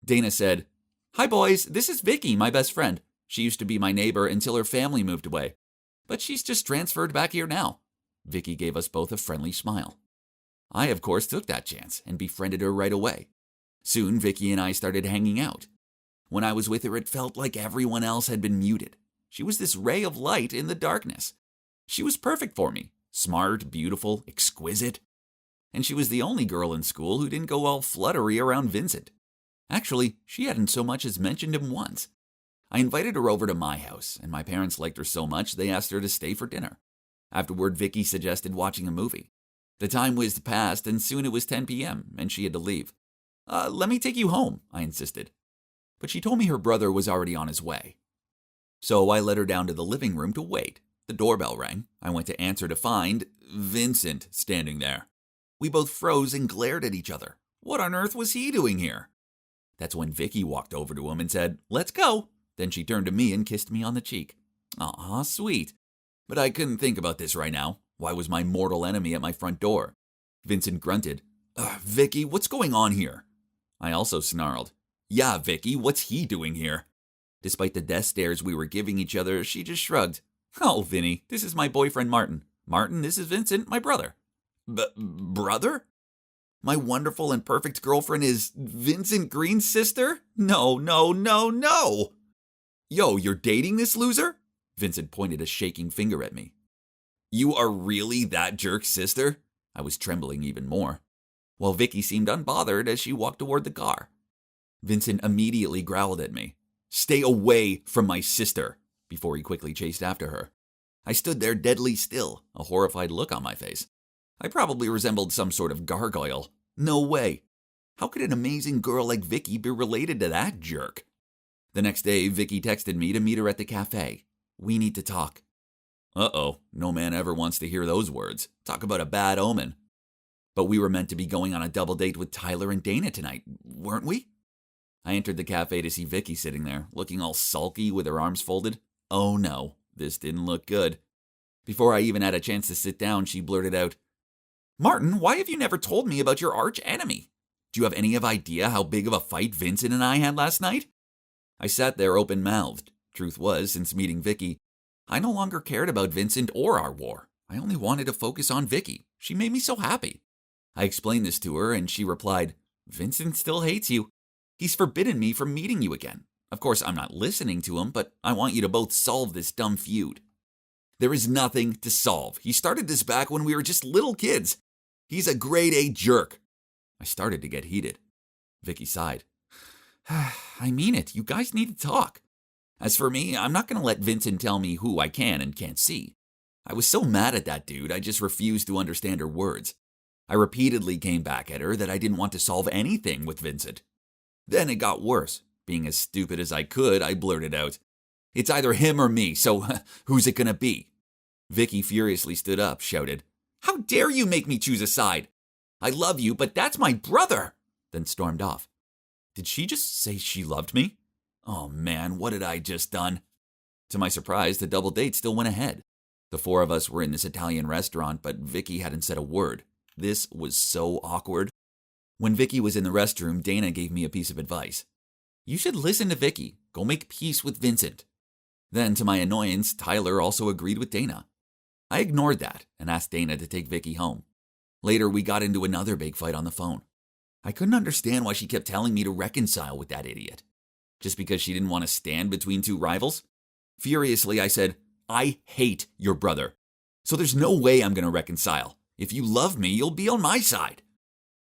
Dana said, "Hi boys, this is Vicky, my best friend. She used to be my neighbor until her family moved away. But she's just transferred back here now." Vicky gave us both a friendly smile. I, of course, took that chance and befriended her right away. Soon, Vicky and I started hanging out. When I was with her, it felt like everyone else had been muted. She was this ray of light in the darkness. She was perfect for me. Smart, beautiful, exquisite. And she was the only girl in school who didn't go all fluttery around Vincent. Actually, she hadn't so much as mentioned him once. I invited her over to my house, and my parents liked her so much they asked her to stay for dinner. Afterward, Vicky suggested watching a movie. The time whizzed past, and soon it was 10 p.m., and she had to leave. Let me take you home," I insisted. But she told me her brother was already on his way. So I led her down to the living room to wait. The doorbell rang. I went to answer to find Vincent standing there. We both froze and glared at each other. What on earth was he doing here? That's when Vicky walked over to him and said, "Let's go." Then she turned to me and kissed me on the cheek. Aw, sweet. But I couldn't think about this right now. Why was my mortal enemy at my front door? Vincent grunted, "Vicky, what's going on here?" I also snarled, "Yeah, Vicky, what's he doing here?" Despite the death stares we were giving each other, she just shrugged. "Oh, Vinny, this is my boyfriend Martin. Martin, this is Vincent, my brother." Brother? My wonderful and perfect girlfriend is Vincent Green's sister? No. Yo, you're dating this loser? Vincent pointed a shaking finger at me. You are really that jerk's sister? I was trembling even more, while Vicky seemed unbothered as she walked toward the car. Vincent immediately growled at me. "Stay away from my sister," before he quickly chased after her. I stood there deadly still, a horrified look on my face. I probably resembled some sort of gargoyle. No way. How could an amazing girl like Vicky be related to that jerk? The next day, Vicky texted me to meet her at the cafe. "We need to talk." Uh-oh, no man ever wants to hear those words. Talk about a bad omen. But we were meant to be going on a double date with Tyler and Dana tonight, weren't we? I entered the cafe to see Vicky sitting there, looking all sulky with her arms folded. Oh no, this didn't look good. Before I even had a chance to sit down, she blurted out, "Martin, why have you never told me about your arch enemy? Do you have any idea how big of a fight Vincent and I had last night?" I sat there open-mouthed. Truth was, since meeting Vicky, I no longer cared about Vincent or our war. I only wanted to focus on Vicky. She made me so happy. I explained this to her, and she replied, "Vincent still hates you. He's forbidden me from meeting you again. Of course, I'm not listening to him, but I want you to both solve this dumb feud." "There is nothing to solve. He started this back when we were just little kids. He's a grade A jerk." I started to get heated. Vicky sighed. "I mean it. You guys need to talk. As for me, I'm not going to let Vincent tell me who I can and can't see. I was so mad at that dude, I just refused to understand her words. I repeatedly came back at her that I didn't want to solve anything with Vincent. Then it got worse. Being as stupid as I could, I blurted out, "It's either him or me, so who's it going to be?" Vicky furiously stood up, shouted, "How dare you make me choose a side? I love you, but that's my brother," then stormed off. Did she just say she loved me? Oh man, what had I just done? To my surprise, the double date still went ahead. The four of us were in this Italian restaurant, but Vicky hadn't said a word. This was so awkward. When Vicky was in the restroom, Dana gave me a piece of advice. "You should listen to Vicky. Go make peace with Vincent." Then, to my annoyance, Tyler also agreed with Dana. I ignored that and asked Dana to take Vicky home. Later, we got into another big fight on the phone. I couldn't understand why she kept telling me to reconcile with that idiot. Just because she didn't want to stand between two rivals? Furiously, I said, "I hate your brother. So there's no way I'm going to reconcile. If you love me, you'll be on my side."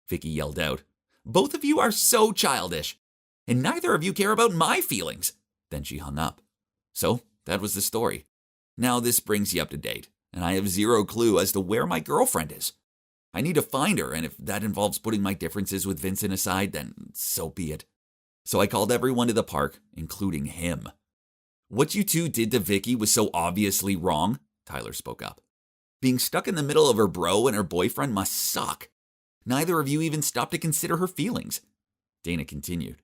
Vicky yelled out, "Both of you are so childish, and neither of you care about my feelings." Then she hung up. So that was the story. Now this brings you up to date, and I have zero clue as to where my girlfriend is. I need to find her, and if that involves putting my differences with Vincent aside, then so be it. So I called everyone to the park, including him. What you two did to Vicky was so obviously wrong, Tyler spoke up. Being stuck in the middle of her bro and her boyfriend must suck. Neither of you even stopped to consider her feelings. Dana continued.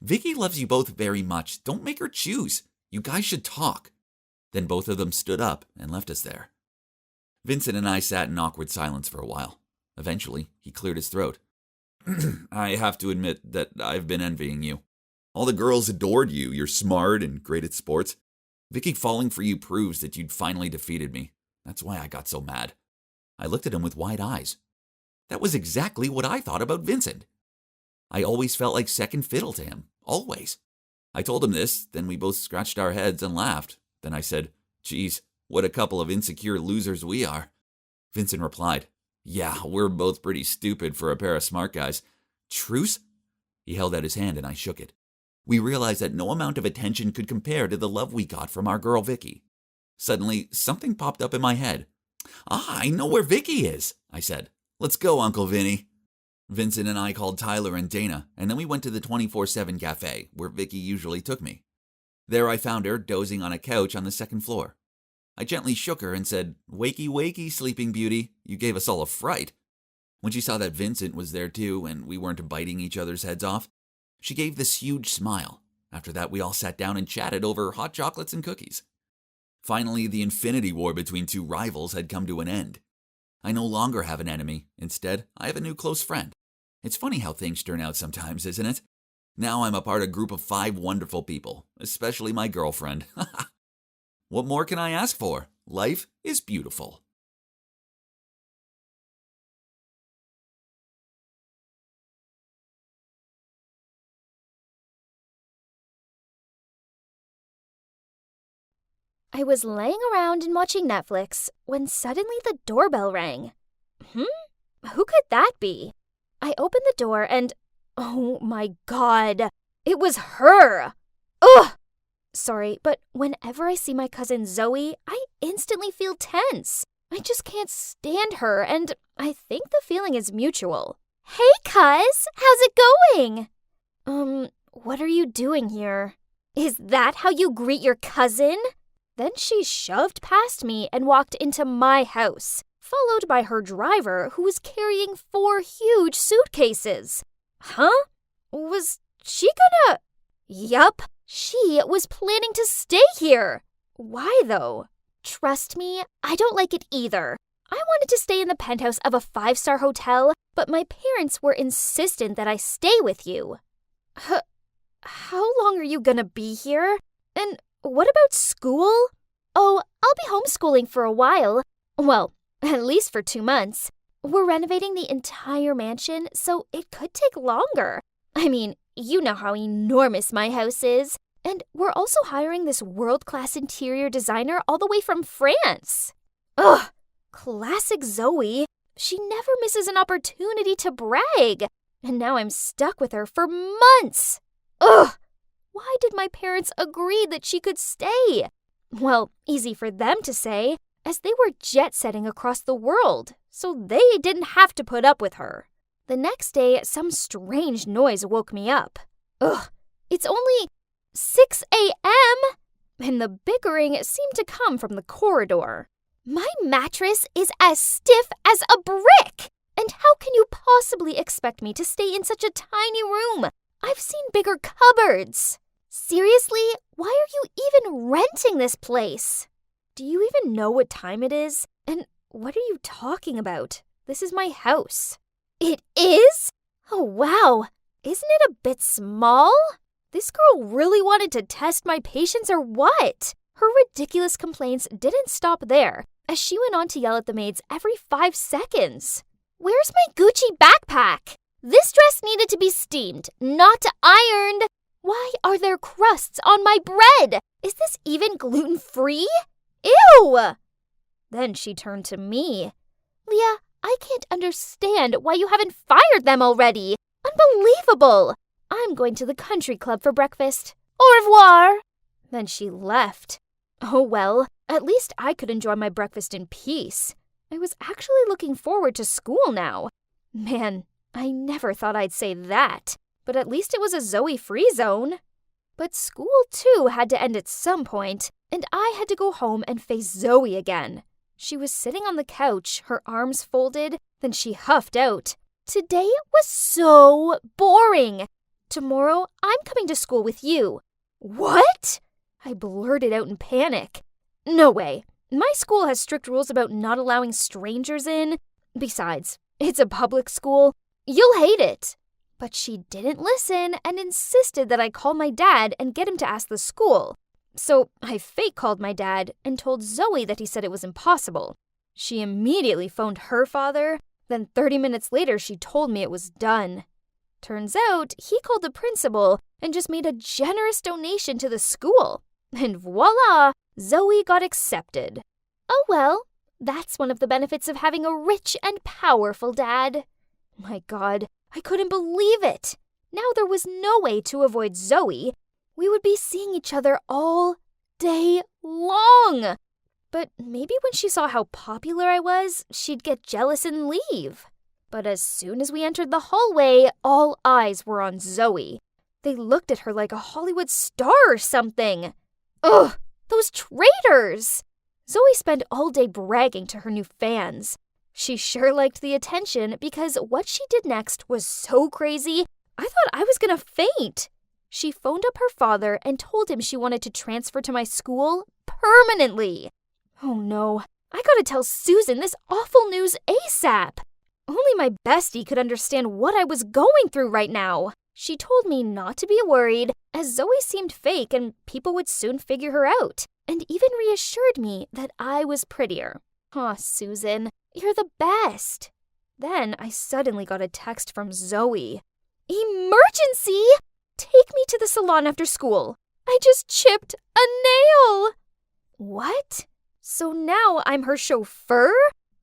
Vicky loves you both very much. Don't make her choose. You guys should talk. Then both of them stood up and left us there. Vincent and I sat in awkward silence for a while. Eventually, he cleared his throat. I have to admit that I've been envying you. All the girls adored you. You're smart and great at sports. Vicky falling for you proves that you'd finally defeated me. That's why I got so mad. I looked at him with wide eyes. That was exactly what I thought about Vincent. I always felt like second fiddle to him. Always. I told him this, then we both scratched our heads and laughed. Then I said, geez, what a couple of insecure losers we are. Vincent replied, yeah, we're both pretty stupid for a pair of smart guys. Truce? He held out his hand and I shook it. We realized that no amount of attention could compare to the love we got from our girl Vicky. Suddenly, something popped up in my head. I know where Vicky is, I said. Let's go, Uncle Vinny. Vincent and I called Tyler and Dana, and then we went to the 24/7 cafe, where Vicky usually took me. There I found her, dozing on a couch on the second floor. I gently shook her and said, wakey, wakey, sleeping beauty, you gave us all a fright. When she saw that Vincent was there too, and we weren't biting each other's heads off, she gave this huge smile. After that, we all sat down and chatted over hot chocolates and cookies. Finally, the infinity war between two rivals had come to an end. I no longer have an enemy. Instead, I have a new close friend. It's funny how things turn out sometimes, isn't it? Now I'm a part of a group of 5 wonderful people, especially my girlfriend. What more can I ask for? Life is beautiful. I was laying around and watching Netflix when suddenly the doorbell rang. Who could that be? I opened the door and, oh my God, it was her! Ugh! Sorry, but whenever I see my cousin Zoe, I instantly feel tense. I just can't stand her, and I think the feeling is mutual. Hey, cuz! How's it going? What are you doing here? Is that how you greet your cousin? Then she shoved past me and walked into my house, followed by her driver, who was carrying 4 huge suitcases. Huh? Was she gonna... Yup, she was planning to stay here. Why, though? Trust me, I don't like it either. I wanted to stay in the penthouse of a 5-star hotel, but my parents were insistent that I stay with you. How long are you gonna be here? And what about school? Oh, I'll be homeschooling for a while. Well, at least for 2 months. We're renovating the entire mansion, so it could take longer. I mean, you know how enormous my house is. And we're also hiring this world-class interior designer all the way from France. Ugh, classic Zoe. She never misses an opportunity to brag. And now I'm stuck with her for months. Ugh, why did my parents agree that she could stay? Well, easy for them to say, as they were jet-setting across the world, so they didn't have to put up with her. The next day, some strange noise woke me up. Ugh, it's only 6 a.m., and the bickering seemed to come from the corridor. My mattress is as stiff as a brick, and how can you possibly expect me to stay in such a tiny room? I've seen bigger cupboards. Seriously, why are you even renting this place? Do you even know what time it is? And what are you talking about? This is my house. It is? Oh, wow. Isn't it a bit small? This girl really wanted to test my patience or what? Her ridiculous complaints didn't stop there, as she went on to yell at the maids every 5 seconds. Where's my Gucci backpack? This dress needed to be steamed, not ironed. Why are there crusts on my bread? Is this even gluten-free? Ew! Then she turned to me. Leah, I can't understand why you haven't fired them already. Unbelievable! I'm going to the country club for breakfast. Au revoir! Then she left. Oh well, at least I could enjoy my breakfast in peace. I was actually looking forward to school now. Man, I never thought I'd say that, but at least it was a Zoe-free zone. But school too had to end at some point, and I had to go home and face Zoe again. She was sitting on the couch, her arms folded, then she huffed out. Today was so boring. Tomorrow, I'm coming to school with you. What? I blurted out in panic. No way. My school has strict rules about not allowing strangers in. Besides, it's a public school. You'll hate it. But she didn't listen and insisted that I call my dad and get him to ask the school. So I fake called my dad and told Zoe that he said it was impossible. She immediately phoned her father. Then 30 minutes later, she told me it was done. Turns out, he called the principal and just made a generous donation to the school. And voila, Zoe got accepted. Oh well, that's one of the benefits of having a rich and powerful dad. My God, I couldn't believe it. Now there was no way to avoid Zoe. We would be seeing each other all day long. But maybe when she saw how popular I was, she'd get jealous and leave. But as soon as we entered the hallway, all eyes were on Zoe. They looked at her like a Hollywood star or something. Ugh, those traitors! Zoe spent all day bragging to her new fans. She sure liked the attention because what she did next was so crazy, I thought I was gonna faint. She phoned up her father and told him she wanted to transfer to my school permanently. Oh no, I gotta tell Susan this awful news ASAP. Only my bestie could understand what I was going through right now. She told me not to be worried, as Zoe seemed fake and people would soon figure her out, and even reassured me that I was prettier. Aw, Susan, you're the best. Then I suddenly got a text from Zoe. Emergency! Take me to the salon after school. I just chipped a nail. What? So now I'm her chauffeur?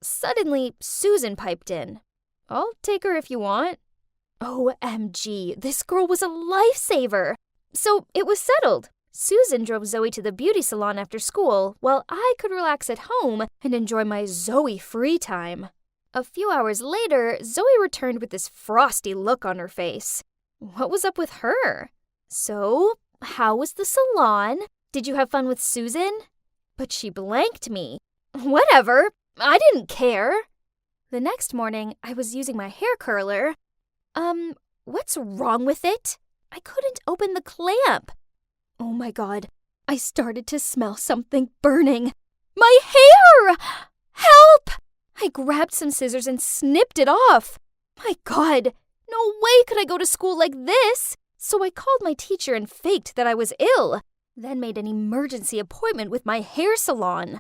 Suddenly, Susan piped in. I'll take her if you want. OMG, this girl was a lifesaver. So it was settled. Susan drove Zoe to the beauty salon after school, while I could relax at home and enjoy my Zoe free time. A few hours later, Zoe returned with this frosty look on her face. What was up with her? So, how was the salon? Did you have fun with Susan? But she blanked me. Whatever, I didn't care. The next morning, I was using my hair curler. What's wrong with it? I couldn't open the clamp. Oh my God, I started to smell something burning. My hair! Help! I grabbed some scissors and snipped it off. My God, no way could I go to school like this. So I called my teacher and faked that I was ill, then made an emergency appointment with my hair salon.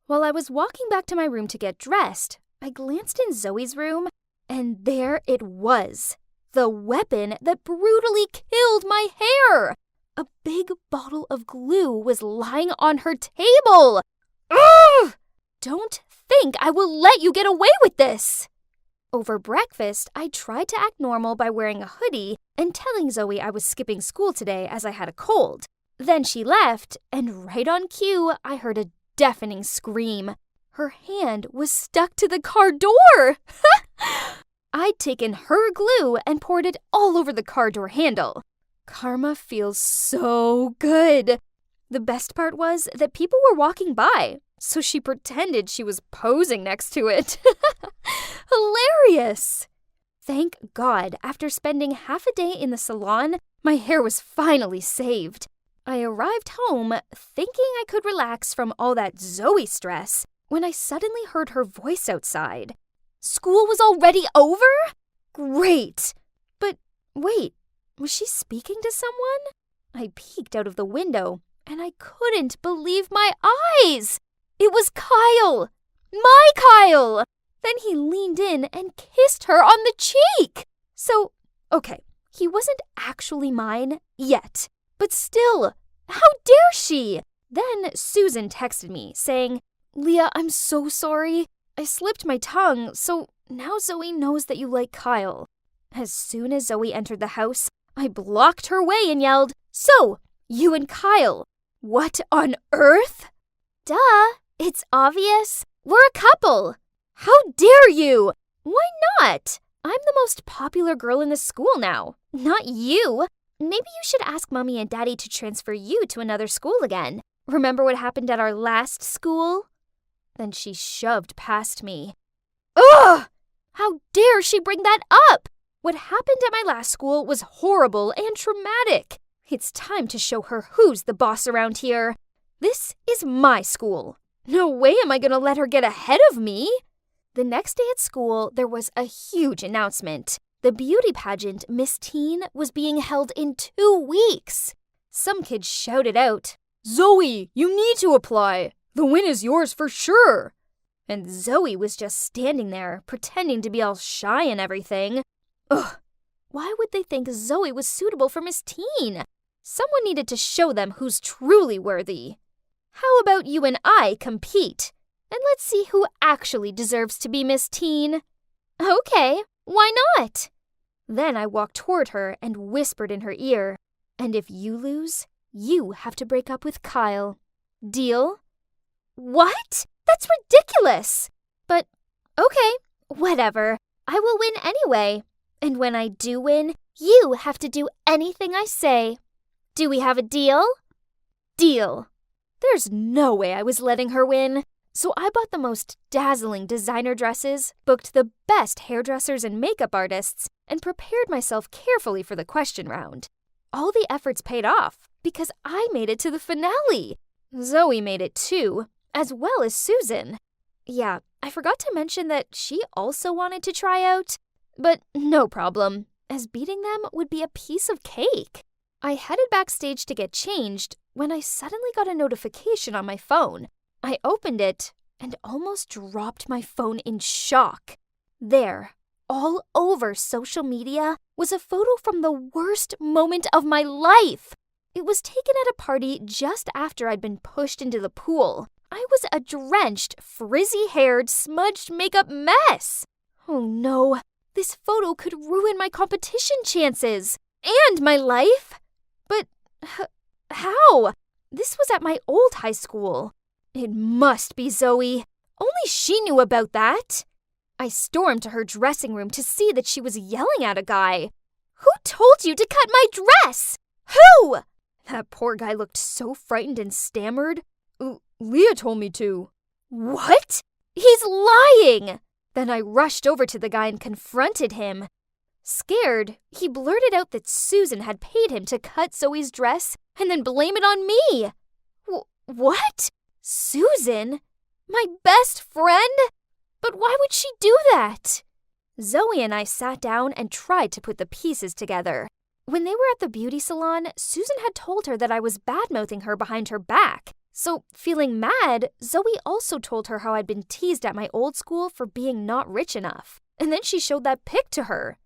While I was walking back to my room to get dressed, I glanced in Zoe's room, and there it was. The weapon that brutally killed my hair. A big bottle of glue was lying on her table. Ugh! Don't think I will let you get away with this. Over breakfast, I tried to act normal by wearing a hoodie and telling Zoe I was skipping school today as I had a cold. Then she left, and right on cue, I heard a deafening scream. Her hand was stuck to the car door. I'd taken her glue and poured it all over the car door handle. Karma feels so good. The best part was that people were walking by, so she pretended she was posing next to it. Hilarious! Thank God, after spending half a day in the salon, my hair was finally saved. I arrived home thinking I could relax from all that Zoe stress when I suddenly heard her voice outside. School was already over? Great! But wait, was she speaking to someone? I peeked out of the window, and I couldn't believe my eyes! It was Kyle! My Kyle! Then he leaned in and kissed her on the cheek! So, okay, he wasn't actually mine yet. But still, how dare she? Then Susan texted me, saying, Leah, I'm so sorry. I slipped my tongue, so now Zoe knows that you like Kyle. As soon as Zoe entered the house, I blocked her way and yelled, So, you and Kyle, what on earth? Duh, it's obvious. We're a couple. How dare you? Why not? I'm the most popular girl in the school now, not you. maybe you should ask Mommy and Daddy to transfer you to another school again. Remember what happened at our last school? Then she shoved past me. Ugh! How dare she bring that up? What happened at my last school was horrible and traumatic. It's time to show her who's the boss around here. This is my school. No way am I going to let her get ahead of me. The next day at school, there was a huge announcement. The beauty pageant, Miss Teen, was being held in 2 weeks. Some kids shouted out, "Zoe, you need to apply. The win is yours for sure." And Zoe was just standing there, pretending to be all shy and everything. Ugh, why would they think Zoe was suitable for Miss Teen? Someone needed to show them who's truly worthy. How about you and I compete? And let's see who actually deserves to be Miss Teen. Okay, why not? Then I walked toward her and whispered in her ear, "And if you lose, you have to break up with Kyle. Deal?" What? That's ridiculous. But, okay, whatever. I will win anyway. And when I do win, you have to do anything I say. Do we have a deal? Deal. There's no way I was letting her win. So I bought the most dazzling designer dresses, booked the best hairdressers and makeup artists, and prepared myself carefully for the question round. All the efforts paid off because I made it to the finale. Zoe made it too, as well as Susan. Yeah, I forgot to mention that she also wanted to try out, but no problem, as beating them would be a piece of cake. I headed backstage to get changed when I suddenly got a notification on my phone. I opened it and almost dropped my phone in shock. There, all over social media, was a photo from the worst moment of my life. It was taken at a party just after I'd been pushed into the pool. I was a drenched, frizzy-haired, smudged makeup mess. Oh no, this photo could ruin my competition chances and my life. But how? This was at my old high school. It must be Zoe. Only she knew about that. I stormed to her dressing room to see that she was yelling at a guy. Who told you to cut my dress? Who? That poor guy looked so frightened and stammered. Leah told me to. What? He's lying! Then I rushed over to the guy and confronted him. Scared, he blurted out that Susan had paid him to cut Zoe's dress and then blame it on me. What? Susan? My best friend? But why would she do that? Zoe and I sat down and tried to put the pieces together. When they were at the beauty salon, Susan had told her that I was bad-mouthing her behind her back. So, feeling mad, Zoe also told her how I'd been teased at my old school for being not rich enough. And then she showed that pic to her.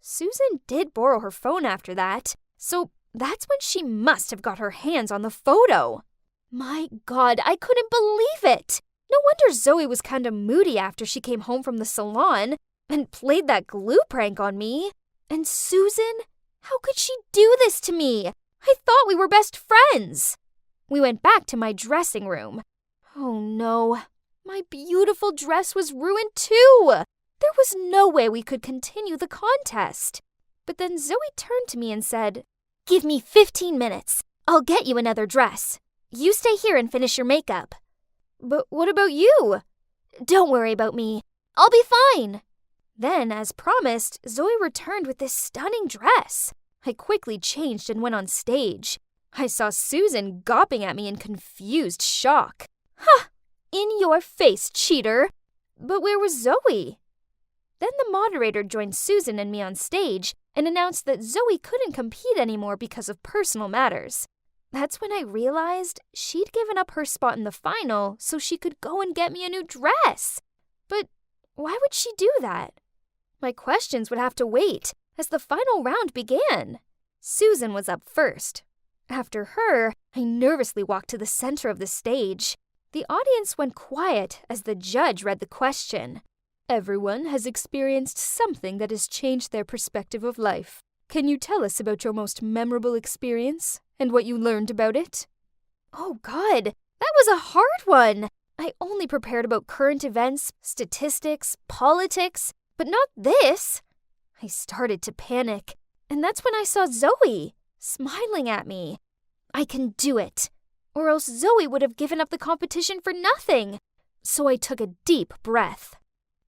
Susan did borrow her phone after that, so that's when she must have got her hands on the photo. My God, I couldn't believe it! No wonder Zoe was kind of moody after she came home from the salon and played that glue prank on me. And Susan? How could she do this to me? I thought we were best friends. We went back to my dressing room. Oh no, my beautiful dress was ruined too. There was no way we could continue the contest. But then Zoe turned to me and said, "Give me 15 minutes. I'll get you another dress. You stay here and finish your makeup." But what about you? Don't worry about me. I'll be fine. Then, as promised, Zoe returned with this stunning dress. I quickly changed and went on stage. I saw Susan gawping at me in confused shock. Ha! In your face, cheater! But where was Zoe? Then the moderator joined Susan and me on stage and announced that Zoe couldn't compete anymore because of personal matters. That's when I realized she'd given up her spot in the final so she could go and get me a new dress. But why would she do that? My questions would have to wait as the final round began. Susan was up first. After her, I nervously walked to the center of the stage. The audience went quiet as the judge read the question. Everyone has experienced something that has changed their perspective of life. Can you tell us about your most memorable experience and what you learned about it? Oh God, that was a hard one. I only prepared about current events, statistics, politics, but not this. I started to panic, and that's when I saw Zoe. smiling at me. I can do it, or else Zoe would have given up the competition for nothing. So I took a deep breath.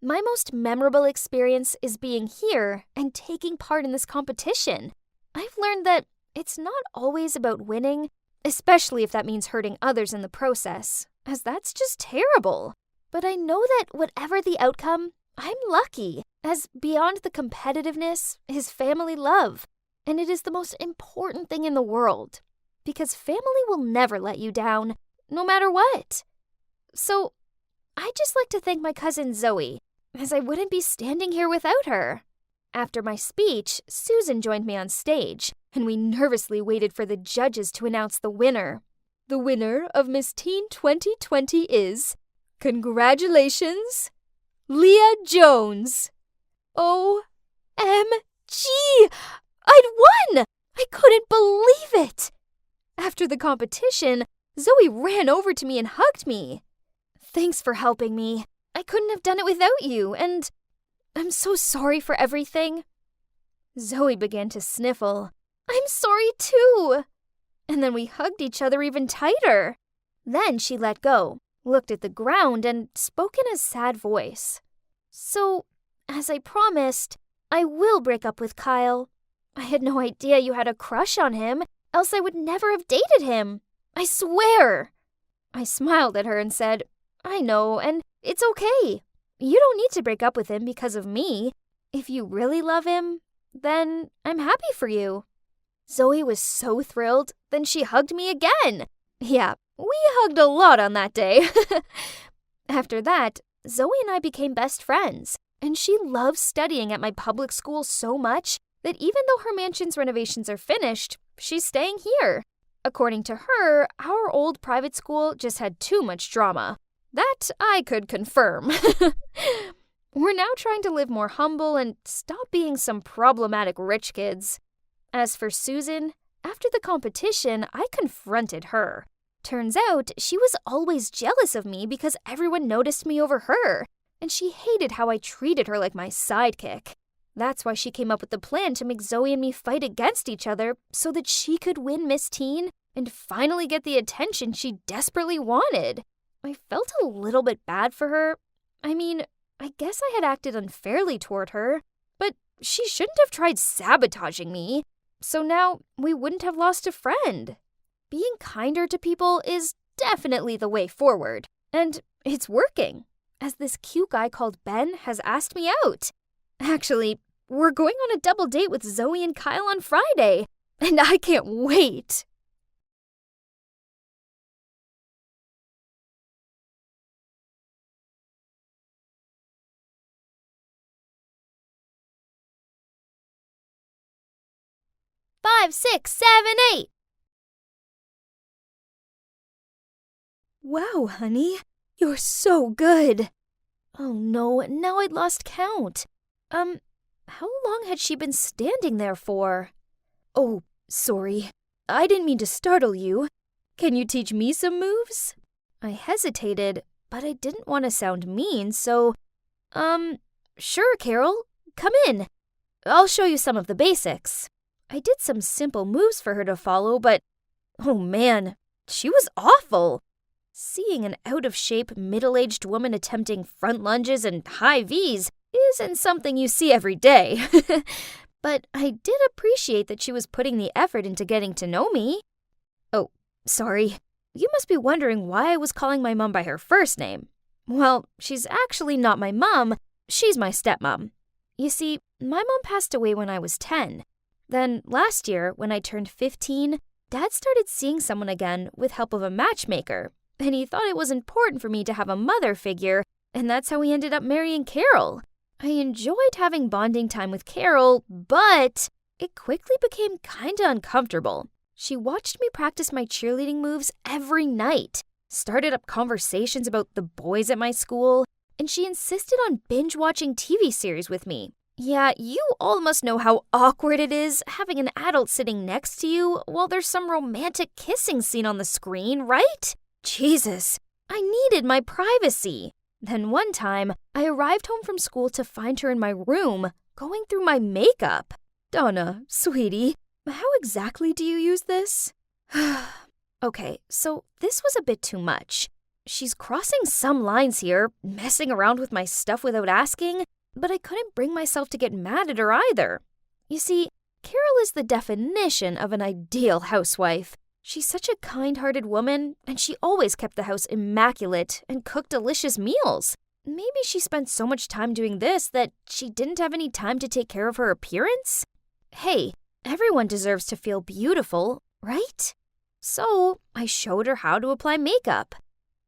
My most memorable experience is being here and taking part in this competition. I've learned that it's not always about winning, especially if that means hurting others in the process, as that's just terrible. But I know that whatever the outcome, I'm lucky, as beyond the competitiveness is family love, and it is the most important thing in the world, because family will never let you down, no matter what. So, I'd just like to thank my cousin Zoe, as I wouldn't be standing here without her. After my speech, Susan joined me on stage, and we nervously waited for the judges to announce the winner. The winner of Miss Teen 2020 is, congratulations, Leah Jones. OMG! I'd won! I couldn't believe it! After the competition, Zoe ran over to me and hugged me. Thanks for helping me. I couldn't have done it without you, and I'm so sorry for everything. Zoe began to sniffle. I'm sorry too. And then we hugged each other even tighter. Then she let go, looked at the ground, and spoke in a sad voice. So, as I promised, I will break up with Kyle. I had no idea you had a crush on him, else I would never have dated him. I swear. I smiled at her and said, I know, and it's okay. You don't need to break up with him because of me. If you really love him, then I'm happy for you. Zoe was so thrilled, then she hugged me again. Yeah, we hugged a lot on that day. After that, Zoe and I became best friends, and she loves studying at my public school so much that even though her mansion's renovations are finished, she's staying here. According to her, our old private school just had too much drama. That I could confirm. We're now trying to live more humble and stop being some problematic rich kids. As for Susan, after the competition, I confronted her. Turns out she was always jealous of me because everyone noticed me over her, and she hated how I treated her like my sidekick. That's why she came up with the plan to make Zoe and me fight against each other so that she could win Miss Teen and finally get the attention she desperately wanted. I felt a little bit bad for her. I mean, I guess I had acted unfairly toward her, but she shouldn't have tried sabotaging me. So now we wouldn't have lost a friend. Being kinder to people is definitely the way forward, and it's working, as this cute guy called Ben has asked me out. Actually, we're going on a double date with Zoe and Kyle on Friday, and I can't wait. Five, 6, 7, 8. Wow, honey, you're so good. Oh no, now I'd lost count. How long had she been standing there for? Oh, sorry. I didn't mean to startle you. Can you teach me some moves? I hesitated, but I didn't want to sound mean, so, sure, Carol. Come in. I'll show you some of the basics. I did some simple moves for her to follow, but, oh man, she was awful. Seeing an out-of-shape, middle-aged woman attempting front lunges and high Vs isn't something you see every day. But I did appreciate that she was putting the effort into getting to know me. Oh, sorry. You must be wondering why I was calling my mom by her first name. Well, she's actually not my mom. She's my stepmom. You see, my mom passed away when I was 10. Then last year, when I turned 15, Dad started seeing someone again with help of a matchmaker, and he thought it was important for me to have a mother figure, and that's how we ended up marrying Carol. I enjoyed having bonding time with Carol, but it quickly became kinda uncomfortable. She watched me practice my cheerleading moves every night, started up conversations about the boys at my school, and she insisted on binge-watching TV series with me. Yeah, you all must know how awkward it is having an adult sitting next to you while there's some romantic kissing scene on the screen, right? Jesus, I needed my privacy. Then one time, I arrived home from school to find her in my room, going through my makeup. Donna, sweetie, How exactly do you use this? Okay, so this was a bit too much. She's crossing some lines here, messing around with my stuff without asking, but I couldn't bring myself to get mad at her either. You see, Carol is the definition of an ideal housewife. She's such a kind-hearted woman, and she always kept the house immaculate and cooked delicious meals. Maybe she spent so much time doing this that she didn't have any time to take care of her appearance? Hey, everyone deserves to feel beautiful, right? So I showed her how to apply makeup.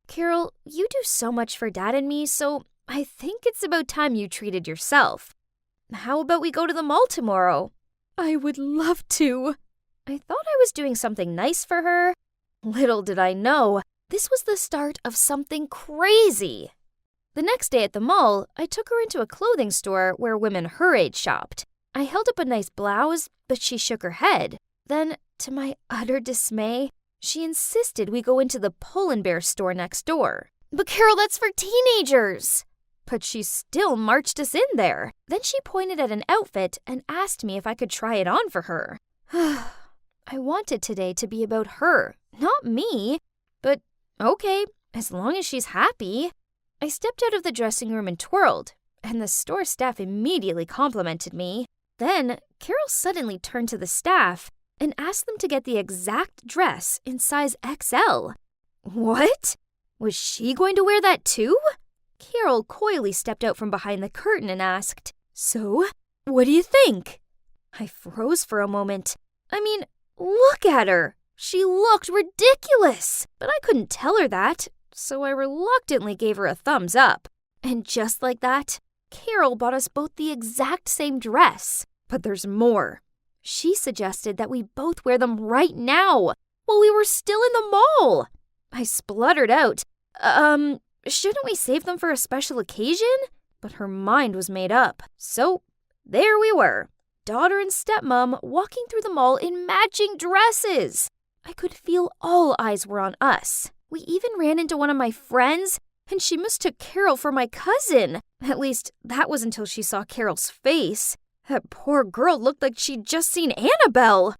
Carol, you do so much for Dad and me, so I think it's about time you treated yourself. How about we go to the mall tomorrow? I would love to. I thought I was doing something nice for her. Little did I know, this was the start of something crazy. The next day at the mall, I took her into a clothing store where women her age shopped. I held up a nice blouse, but she shook her head. Then, to my utter dismay, she insisted we go into the Pull & Bear store next door. But Carol, that's for teenagers! But she still marched us in there. Then she pointed at an outfit and asked me if I could try it on for her. I wanted today to be about her, not me. But okay, as long as she's happy. I stepped out of the dressing room and twirled, and the store staff immediately complimented me. Then Carol suddenly turned to the staff and asked them to get the exact dress in size XL. What? Was she going to wear that too? Carol coyly stepped out from behind the curtain and asked, "So, what do you think?" I froze for a moment. I mean, look at her. She looked ridiculous, but I couldn't tell her that, so I reluctantly gave her a thumbs up. And just like that, Carol bought us both the exact same dress. But there's more. She suggested that we both wear them right now, while we were still in the mall. I spluttered out, shouldn't we save them for a special occasion? But her mind was made up. So, there we were, daughter and stepmom walking through the mall in matching dresses. I could feel all eyes were on us. We even ran into one of my friends, and she mistook Carol for my cousin. At least, that was until she saw Carol's face. That poor girl looked like she'd just seen Annabelle.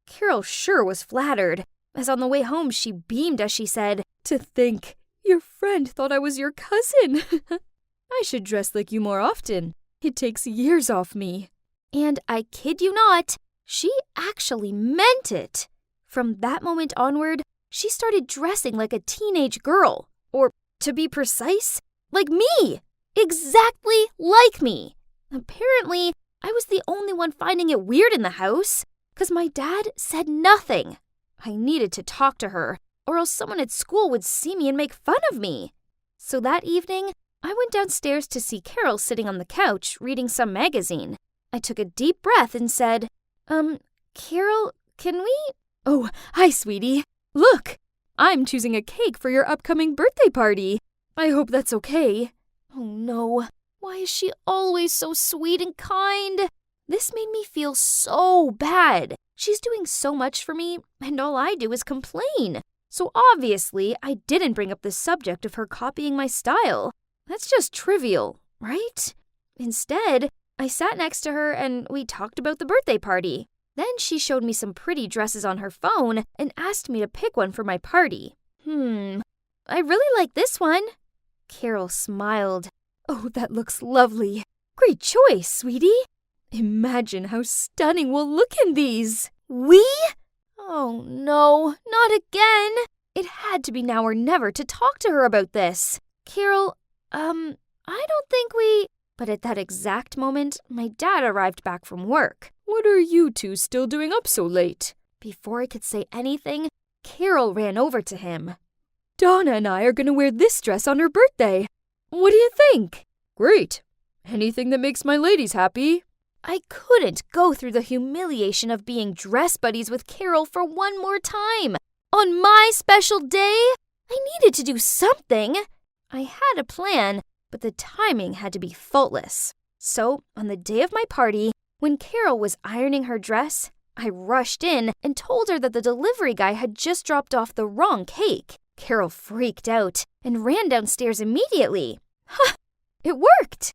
Carol sure was flattered, as on the way home she beamed as she said, "To think, your friend thought I was your cousin. I should dress like you more often. It takes years off me." And I kid you not, she actually meant it. From that moment onward, she started dressing like a teenage girl. Or, to be precise, like me. Exactly like me. Apparently, I was the only one finding it weird in the house, because my dad said nothing. I needed to talk to her, or else someone at school would see me and make fun of me. So that evening, I went downstairs to see Carol sitting on the couch reading some magazine. I took a deep breath and said, Carol, can we? Oh, hi, sweetie. Look, I'm choosing a cake for your upcoming birthday party. I hope that's okay. Oh no, why is she always so sweet and kind? This made me feel so bad. She's doing so much for me, and all I do is complain. So obviously, I didn't bring up the subject of her copying my style. That's just trivial, right? Instead, I sat next to her and we talked about the birthday party. Then she showed me some pretty dresses on her phone and asked me to pick one for my party. I really like this one. Carol smiled. Oh, that looks lovely. Great choice, sweetie. Imagine how stunning we'll look in these. We? Oh no, not again. It had to be now or never to talk to her about this. Carol, I don't think we... But at that exact moment, my dad arrived back from work. What are you two still doing up so late? Before I could say anything, Carol ran over to him. Donna and I are going to wear this dress on her birthday. What do you think? Great. Anything that makes my ladies happy. I couldn't go through the humiliation of being dress buddies with Carol for one more time. On my special day, I needed to do something. I had a plan, but the timing had to be faultless. So, on the day of my party, when Carol was ironing her dress, I rushed in and told her that the delivery guy had just dropped off the wrong cake. Carol freaked out and ran downstairs immediately. Ha! It worked!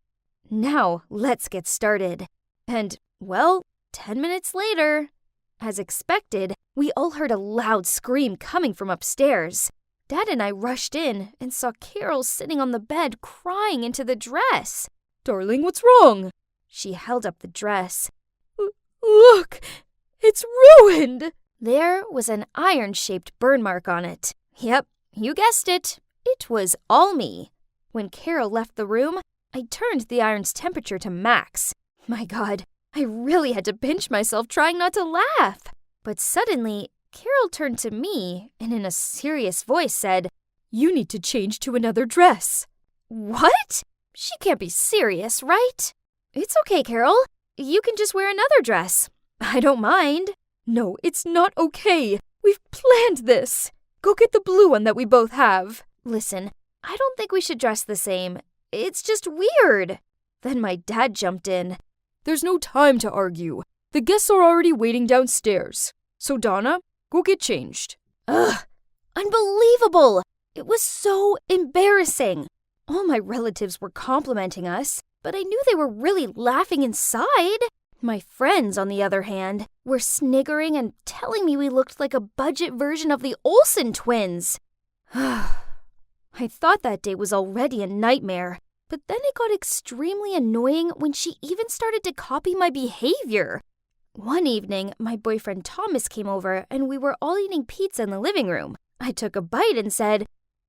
Now, let's get started. And, well, 10 minutes later, As expected, we all heard a loud scream coming from upstairs. Dad and I rushed in and saw Carol sitting on the bed crying into the dress. Darling, what's wrong? She held up the dress. Look, it's ruined. There was an iron-shaped burn mark on it. Yep, you guessed it. It was all me. When Carol left the room, I turned the iron's temperature to max. My God, I really had to pinch myself trying not to laugh. But suddenly, Carol turned to me and in a serious voice said, You need to change to another dress. What? She can't be serious, right? It's okay, Carol. You can just wear another dress. I don't mind. No, it's not okay. We've planned this. Go get the blue one that we both have. Listen, I don't think we should dress the same. It's just weird. Then my dad jumped in. There's no time to argue. The guests are already waiting downstairs. So, Donna, go get changed. Ugh, unbelievable. It was so embarrassing. All my relatives were complimenting us, but I knew they were really laughing inside. My friends, on the other hand, were sniggering and telling me we looked like a budget version of the Olsen twins. I thought that day was already a nightmare, but then it got extremely annoying when she even started to copy my behavior. One evening, my boyfriend Thomas came over and we were all eating pizza in the living room. I took a bite and said,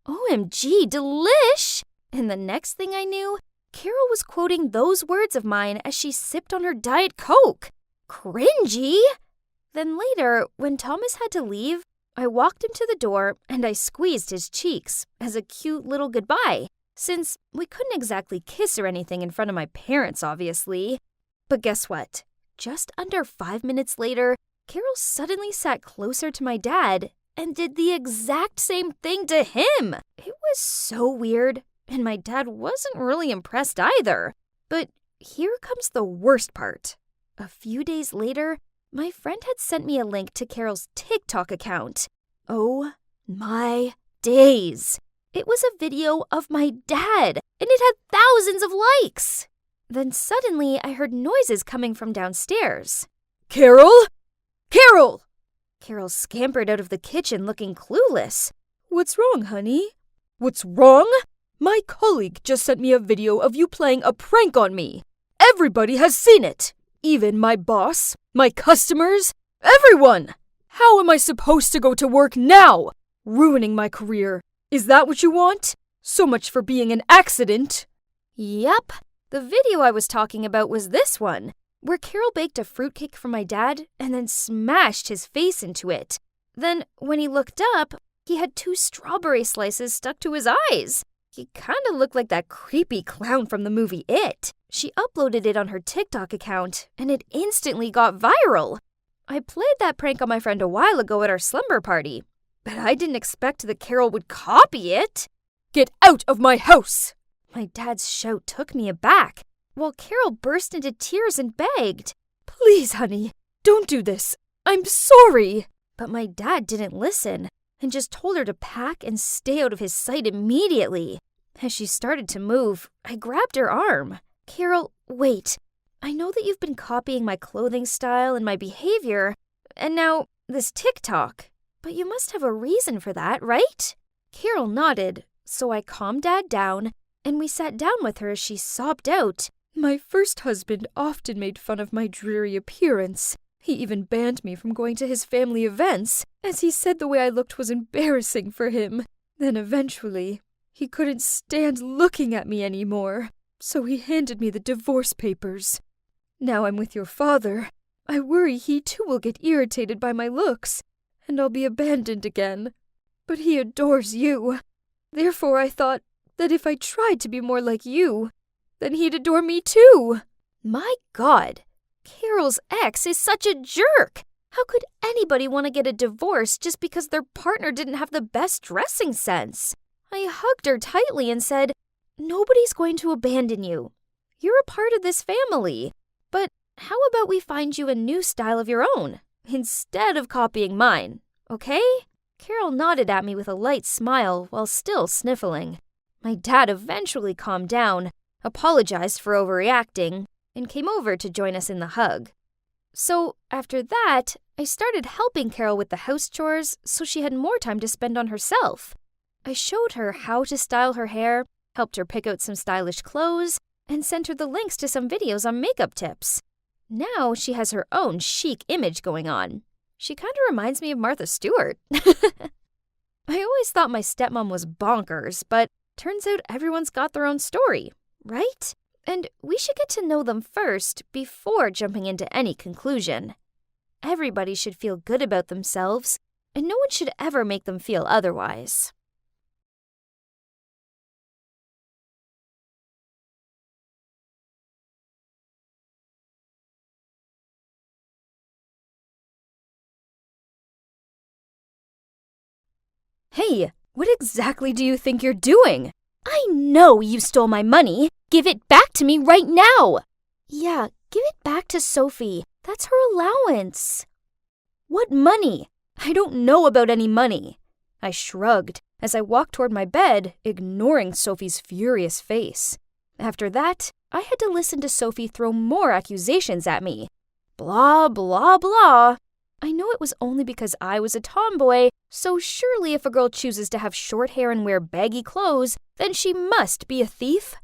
OMG, delish! And the next thing I knew, Carol was quoting those words of mine as she sipped on her Diet Coke. Cringy! Then later, when Thomas had to leave, I walked him to the door and I squeezed his cheeks as a cute little goodbye, since we couldn't exactly kiss or anything in front of my parents, obviously. But guess what? Just under 5 minutes later, Carol suddenly sat closer to my dad and did the exact same thing to him. It was so weird, and my dad wasn't really impressed either. But here comes the worst part. A few days later, my friend had sent me a link to Carol's TikTok account. Oh my days! It was a video of my dad, and it had thousands of likes. Then suddenly, I heard noises coming from downstairs. Carol? Carol! Carol scampered out of the kitchen looking clueless. What's wrong, honey? What's wrong? My colleague just sent me a video of you playing a prank on me. Everybody has seen it. Even my boss, my customers, everyone. How am I supposed to go to work now? Ruining my career. Is that what you want? So much for being an accident. Yep. The video I was talking about was this one, where Carol baked a fruitcake for my dad and then smashed his face into it. Then, when he looked up, he had 2 strawberry slices stuck to his eyes. He kind of looked like that creepy clown from the movie It. She uploaded it on her TikTok account, and it instantly got viral. I played that prank on my friend a while ago at our slumber party, but I didn't expect that Carol would copy it. Get out of my house! My dad's shout took me aback, while Carol burst into tears and begged. Please, honey, don't do this. I'm sorry. But my dad didn't listen and just told her to pack and stay out of his sight immediately. As she started to move, I grabbed her arm. Carol, wait. I know that you've been copying my clothing style and my behavior, and now this TikTok. But you must have a reason for that, right? Carol nodded, so I calmed Dad down, and we sat down with her as she sobbed out. My first husband often made fun of my dreary appearance. He even banned me from going to his family events, as he said the way I looked was embarrassing for him. Then eventually, he couldn't stand looking at me anymore, so he handed me the divorce papers. Now I'm with your father. I worry he too will get irritated by my looks, and I'll be abandoned again. But he adores you. Therefore I thought that if I tried to be more like you, then he'd adore me too. My God, Carol's ex is such a jerk. How could anybody want to get a divorce just because their partner didn't have the best dressing sense? I hugged her tightly and said, Nobody's going to abandon you. You're a part of this family. But how about we find you a new style of your own, instead of copying mine, okay? Carol nodded at me with a light smile while still sniffling. My dad eventually calmed down, apologized for overreacting, and came over to join us in the hug. So, after that, I started helping Carol with the house chores so she had more time to spend on herself. I showed her how to style her hair, helped her pick out some stylish clothes, and sent her the links to some videos on makeup tips. Now she has her own chic image going on. She kind of reminds me of Martha Stewart. I always thought my stepmom was bonkers, but turns out everyone's got their own story, right? And we should get to know them first before jumping into any conclusion. Everybody should feel good about themselves, and no one should ever make them feel otherwise. Hey, what exactly do you think you're doing? I know you stole my money. Give it back to me right now. Yeah, give it back to Sophie. That's her allowance. What money? I don't know about any money. I shrugged as I walked toward my bed, ignoring Sophie's furious face. After that, I had to listen to Sophie throw more accusations at me. Blah, blah, blah. I know it was only because I was a tomboy, so surely if a girl chooses to have short hair and wear baggy clothes, then she must be a thief.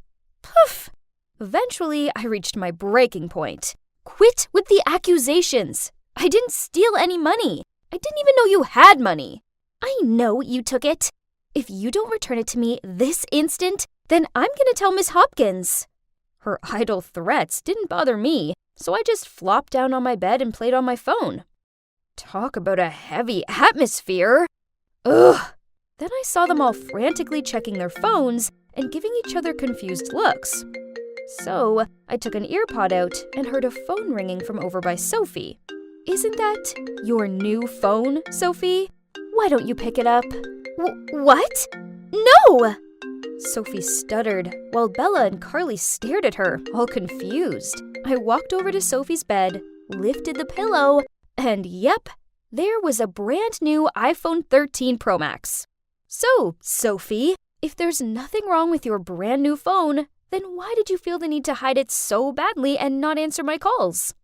Poof! Eventually, I reached my breaking point. Quit with the accusations. I didn't steal any money. I didn't even know you had money. I know you took it. If you don't return it to me this instant, then I'm gonna tell Miss Hopkins. Her idle threats didn't bother me, so I just flopped down on my bed and played on my phone. Talk about a heavy atmosphere. Ugh. Then I saw them all frantically checking their phones and giving each other confused looks. So I took an earpod out and heard a phone ringing from over by Sophie. Isn't that your new phone, Sophie? Why don't you pick it up? What? No! Sophie stuttered, while Bella and Carly stared at her, all confused. I walked over to Sophie's bed, lifted the pillow, and yep, there was a brand new iPhone 13 Pro Max. So, Sophie, if there's nothing wrong with your brand new phone, then why did you feel the need to hide it so badly and not answer my calls?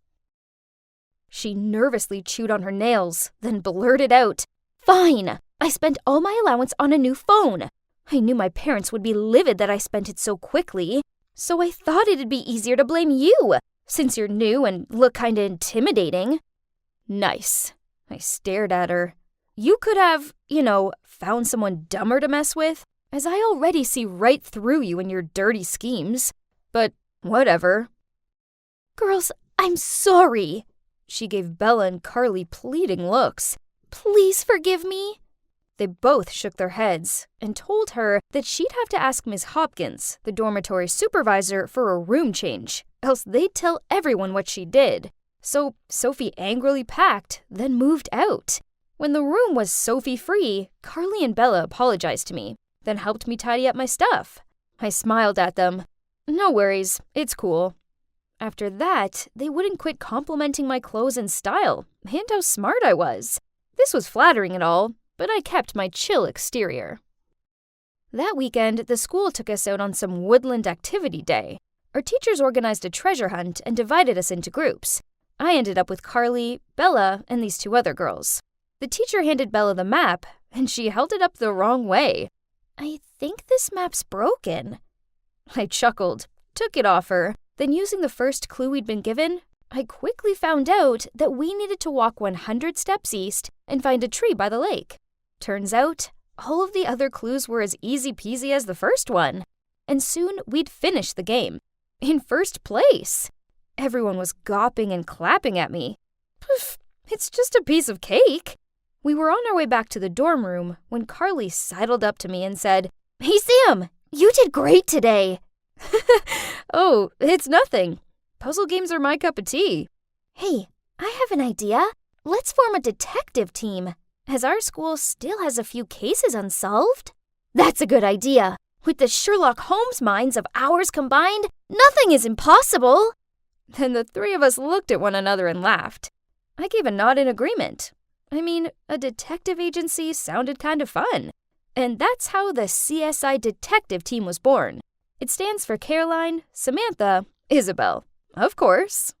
She nervously chewed on her nails, then blurted out, Fine, I spent all my allowance on a new phone. I knew my parents would be livid that I spent it so quickly, so I thought it'd be easier to blame you, since you're new and look kinda intimidating. Nice. I stared at her. You could have, found someone dumber to mess with, as I already see right through you and your dirty schemes. But whatever. Girls, I'm sorry. She gave Bella and Carly pleading looks. Please forgive me. They both shook their heads and told her that she'd have to ask Miss Hopkins, the dormitory supervisor, for a room change, else they'd tell everyone what she did. So Sophie angrily packed, then moved out. When the room was Sophie-free, Carly and Bella apologized to me, then helped me tidy up my stuff. I smiled at them. No worries, it's cool. After that, they wouldn't quit complimenting my clothes and style, and how smart I was. This was flattering and all, but I kept my chill exterior. That weekend, the school took us out on some woodland activity day. Our teachers organized a treasure hunt and divided us into groups. I ended up with Carly, Bella, and these two other girls. The teacher handed Bella the map, and she held it up the wrong way. I think this map's broken. I chuckled, took it off her, then using the first clue we'd been given, I quickly found out that we needed to walk 100 steps east and find a tree by the lake. Turns out, all of the other clues were as easy peasy as the first one. And soon we'd finish the game. In first place. Everyone was gawping and clapping at me. Poof, it's just a piece of cake. We were on our way back to the dorm room when Carly sidled up to me and said, Hey Sam, you did great today. Oh, it's nothing. Puzzle games are my cup of tea. Hey, I have an idea. Let's form a detective team, as our school still has a few cases unsolved. That's a good idea. With the Sherlock Holmes minds of ours combined, nothing is impossible. Then the three of us looked at one another and laughed. I gave a nod in agreement. I mean, a detective agency sounded kind of fun. And that's how the CSI detective team was born. It stands for Caroline, Samantha, Isabel. Of course.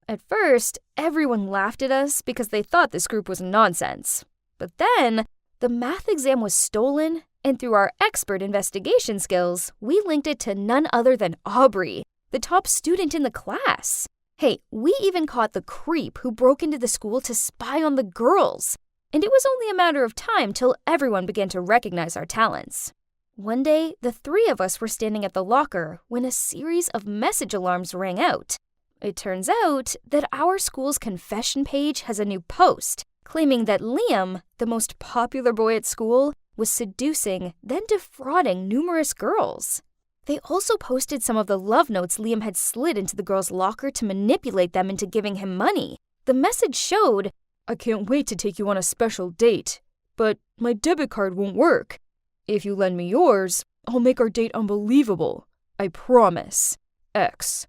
At first, everyone laughed at us because they thought this group was nonsense. But then, the math exam was stolen, and through our expert investigation skills, we linked it to none other than Aubrey, the top student in the class. Hey, we even caught the creep who broke into the school to spy on the girls. And it was only a matter of time till everyone began to recognize our talents. One day, the three of us were standing at the locker when a series of message alarms rang out. It turns out that our school's confession page has a new post claiming that Liam, the most popular boy at school, was seducing, then defrauding numerous girls. They also posted some of the love notes Liam had slid into the girls' locker to manipulate them into giving him money. The message showed, "I can't wait to take you on a special date, but my debit card won't work. If you lend me yours, I'll make our date unbelievable. I promise. X."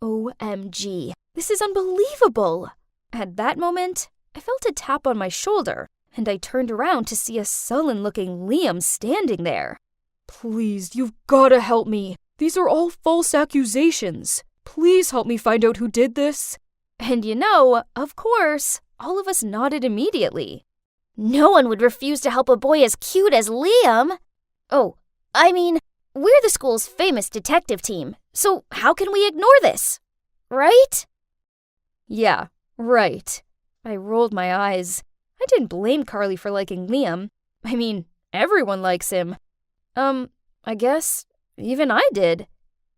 OMG, this is unbelievable. At that moment, I felt a tap on my shoulder, and I turned around to see a sullen-looking Liam standing there. Please, you've gotta help me. These are all false accusations. Please help me find out who did this. And of course, all of us nodded immediately. No one would refuse to help a boy as cute as Liam. Oh, I mean, we're the school's famous detective team, so how can we ignore this? Right? Yeah, right. I rolled my eyes. I didn't blame Carly for liking Liam. I mean, everyone likes him. I guess even I did.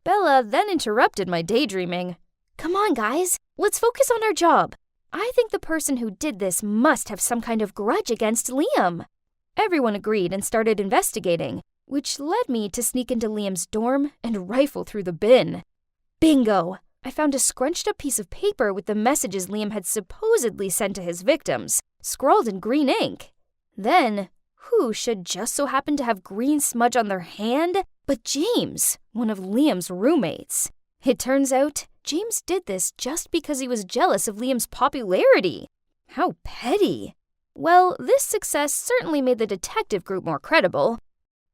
Bella then interrupted my daydreaming. Come on, guys. Let's focus on our job. I think the person who did this must have some kind of grudge against Liam. Everyone agreed and started investigating, which led me to sneak into Liam's dorm and rifle through the bin. Bingo! I found a scrunched-up piece of paper with the messages Liam had supposedly sent to his victims, scrawled in green ink. Then, who should just so happen to have green smudge on their hand but James, one of Liam's roommates. It turns out James did this just because he was jealous of Liam's popularity. How petty. Well, this success certainly made the detective group more credible.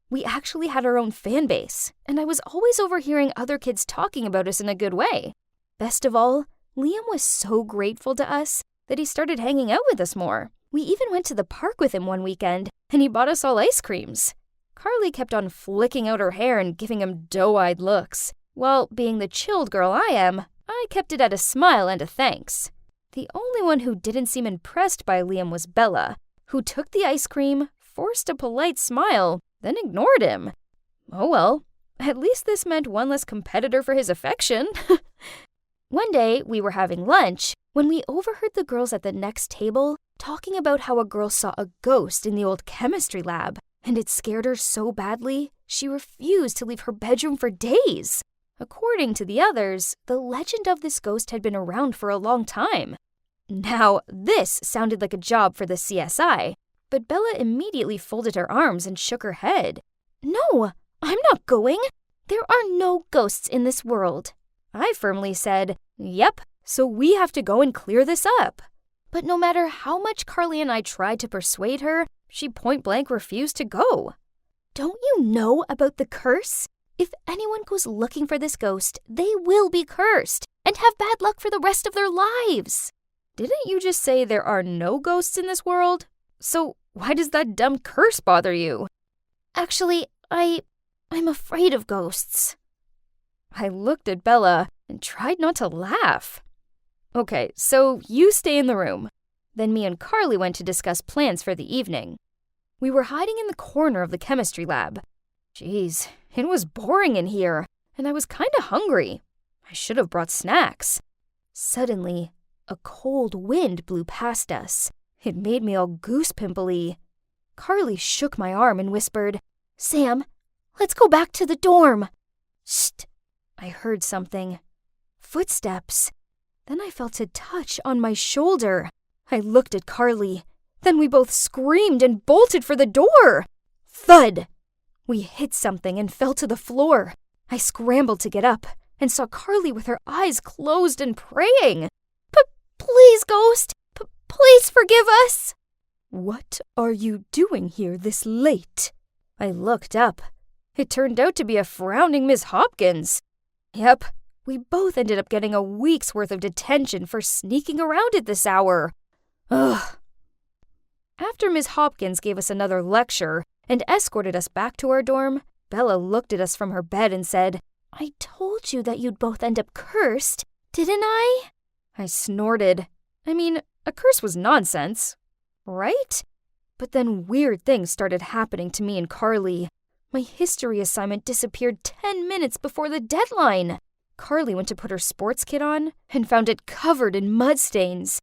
We actually had our own fan base, and I was always overhearing other kids talking about us in a good way. Best of all, Liam was so grateful to us that he started hanging out with us more. We even went to the park with him one weekend, and he bought us all ice creams. Carly kept on flicking out her hair and giving him doe-eyed looks. While being the chilled girl I am, I kept it at a smile and a thanks. The only one who didn't seem impressed by Liam was Bella, who took the ice cream, forced a polite smile, then ignored him. Oh well, at least this meant one less competitor for his affection. One day, we were having lunch when we overheard the girls at the next table talking about how a girl saw a ghost in the old chemistry lab, and it scared her so badly, she refused to leave her bedroom for days. According to the others, the legend of this ghost had been around for a long time. Now, this sounded like a job for the CSI, but Bella immediately folded her arms and shook her head. No, I'm not going. There are no ghosts in this world. I firmly said, yep, so we have to go and clear this up. But no matter how much Carly and I tried to persuade her, she point-blank refused to go. Don't you know about the curse? If anyone goes looking for this ghost, they will be cursed and have bad luck for the rest of their lives. Didn't you just say there are no ghosts in this world? So why does that dumb curse bother you? Actually, I'm afraid of ghosts. I looked at Bella and tried not to laugh. Okay, so you stay in the room. Then me and Carly went to discuss plans for the evening. We were hiding in the corner of the chemistry lab. Jeez, it was boring in here, and I was kinda hungry. I should have brought snacks. Suddenly, a cold wind blew past us. It made me all goose-pimply. Carly shook my arm and whispered, Sam, let's go back to the dorm. Shh! I heard something. Footsteps. Then I felt a touch on my shoulder. I looked at Carly. Then we both screamed and bolted for the door. Thud! We hit something and fell to the floor. I scrambled to get up and saw Carly with her eyes closed and praying. Please, ghost, please forgive us. What are you doing here this late? I looked up. It turned out to be a frowning Miss Hopkins. Yep, We both ended up getting a week's worth of detention for sneaking around at this hour. Ugh. After Ms. Hopkins gave us another lecture and escorted us back to our dorm, Bella looked at us from her bed and said, "I told you that you'd both end up cursed, didn't I?" I snorted. I mean, a curse was nonsense, right? But then weird things started happening to me and Carly. My history assignment disappeared 10 minutes before the deadline. Carly went to put her sports kit on and found it covered in mud stains.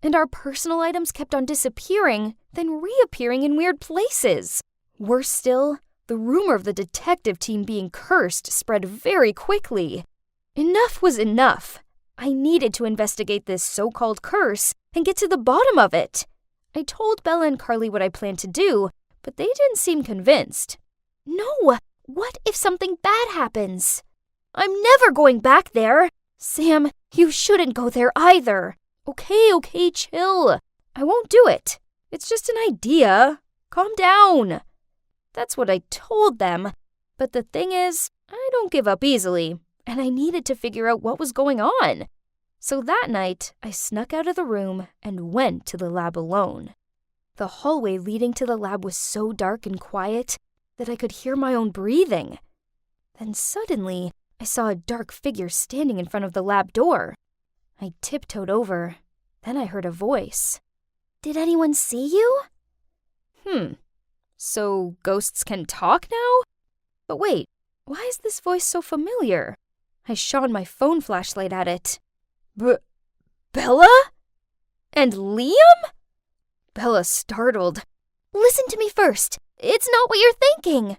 And our personal items kept on disappearing, then reappearing in weird places. Worse still, the rumor of the detective team being cursed spread very quickly. Enough was enough. I needed to investigate this so-called curse and get to the bottom of it. I told Bella and Carly what I planned to do, but they didn't seem convinced. No, what if something bad happens? I'm never going back there. Sam, you shouldn't go there either. Okay, chill. I won't do it. It's just an idea. Calm down. That's what I told them. But the thing is, I don't give up easily, and I needed to figure out what was going on. So that night, I snuck out of the room and went to the lab alone. The hallway leading to the lab was so dark and quiet that I could hear my own breathing. Then suddenly, I saw a dark figure standing in front of the lab door. I tiptoed over. Then I heard a voice. "Did anyone see you?" So ghosts can talk now? But wait, why is this voice so familiar? I shone my phone flashlight at it. Bella? And Liam? Bella startled. "Listen to me first. It's not what you're thinking."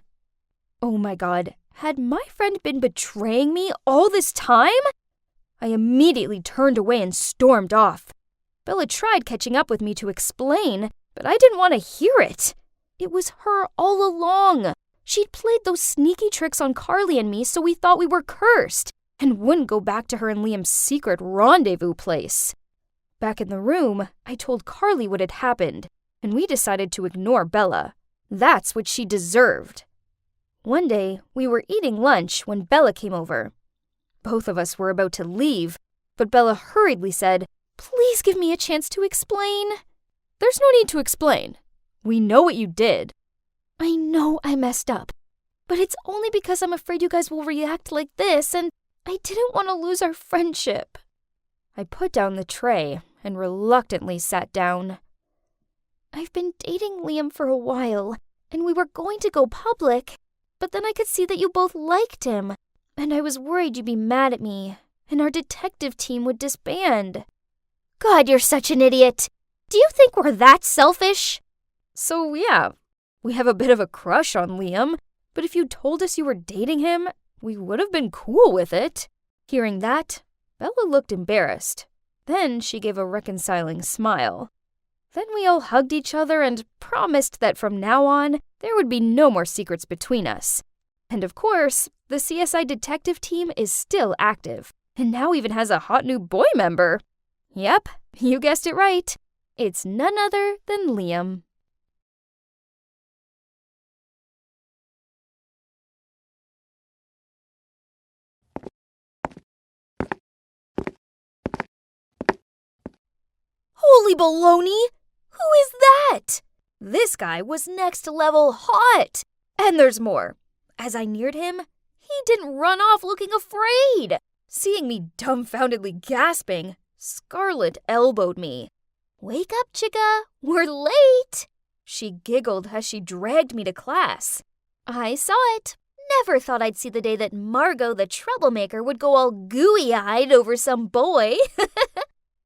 Oh my God, had my friend been betraying me all this time? I immediately turned away and stormed off. Bella tried catching up with me to explain, but I didn't want to hear it. It was her all along. She'd played those sneaky tricks on Carly and me so we thought we were cursed and wouldn't go back to her and Liam's secret rendezvous place. Back in the room, I told Carly what had happened, and we decided to ignore Bella. That's what she deserved. One day, we were eating lunch when Bella came over. Both of us were about to leave, but Bella hurriedly said, "Please give me a chance to explain." "There's no need to explain. We know what you did." "I know I messed up, but it's only because I'm afraid you guys will react like this, and I didn't want to lose our friendship." I put down the tray and reluctantly sat down. "I've been dating Liam for a while, and we were going to go public, but then I could see that you both liked him, and I was worried you'd be mad at me, and our detective team would disband." "God, you're such an idiot. Do you think we're that selfish?" "So, yeah, we have a bit of a crush on Liam, but if you told us you were dating him, we would have been cool with it." Hearing that, Bella looked embarrassed. Then she gave a reconciling smile. Then we all hugged each other and promised that from now on, there would be no more secrets between us. And of course, the CSI detective team is still active, and now even has a hot new boy member. Yep, you guessed it right. It's none other than Liam. Holy baloney! Who is that? This guy was next level hot. And there's more. As I neared him, he didn't run off looking afraid. Seeing me dumbfoundedly gasping, Scarlett elbowed me. "Wake up, chicka, we're late." She giggled as she dragged me to class. I saw it. Never thought I'd see the day that Margot the troublemaker would go all gooey-eyed over some boy.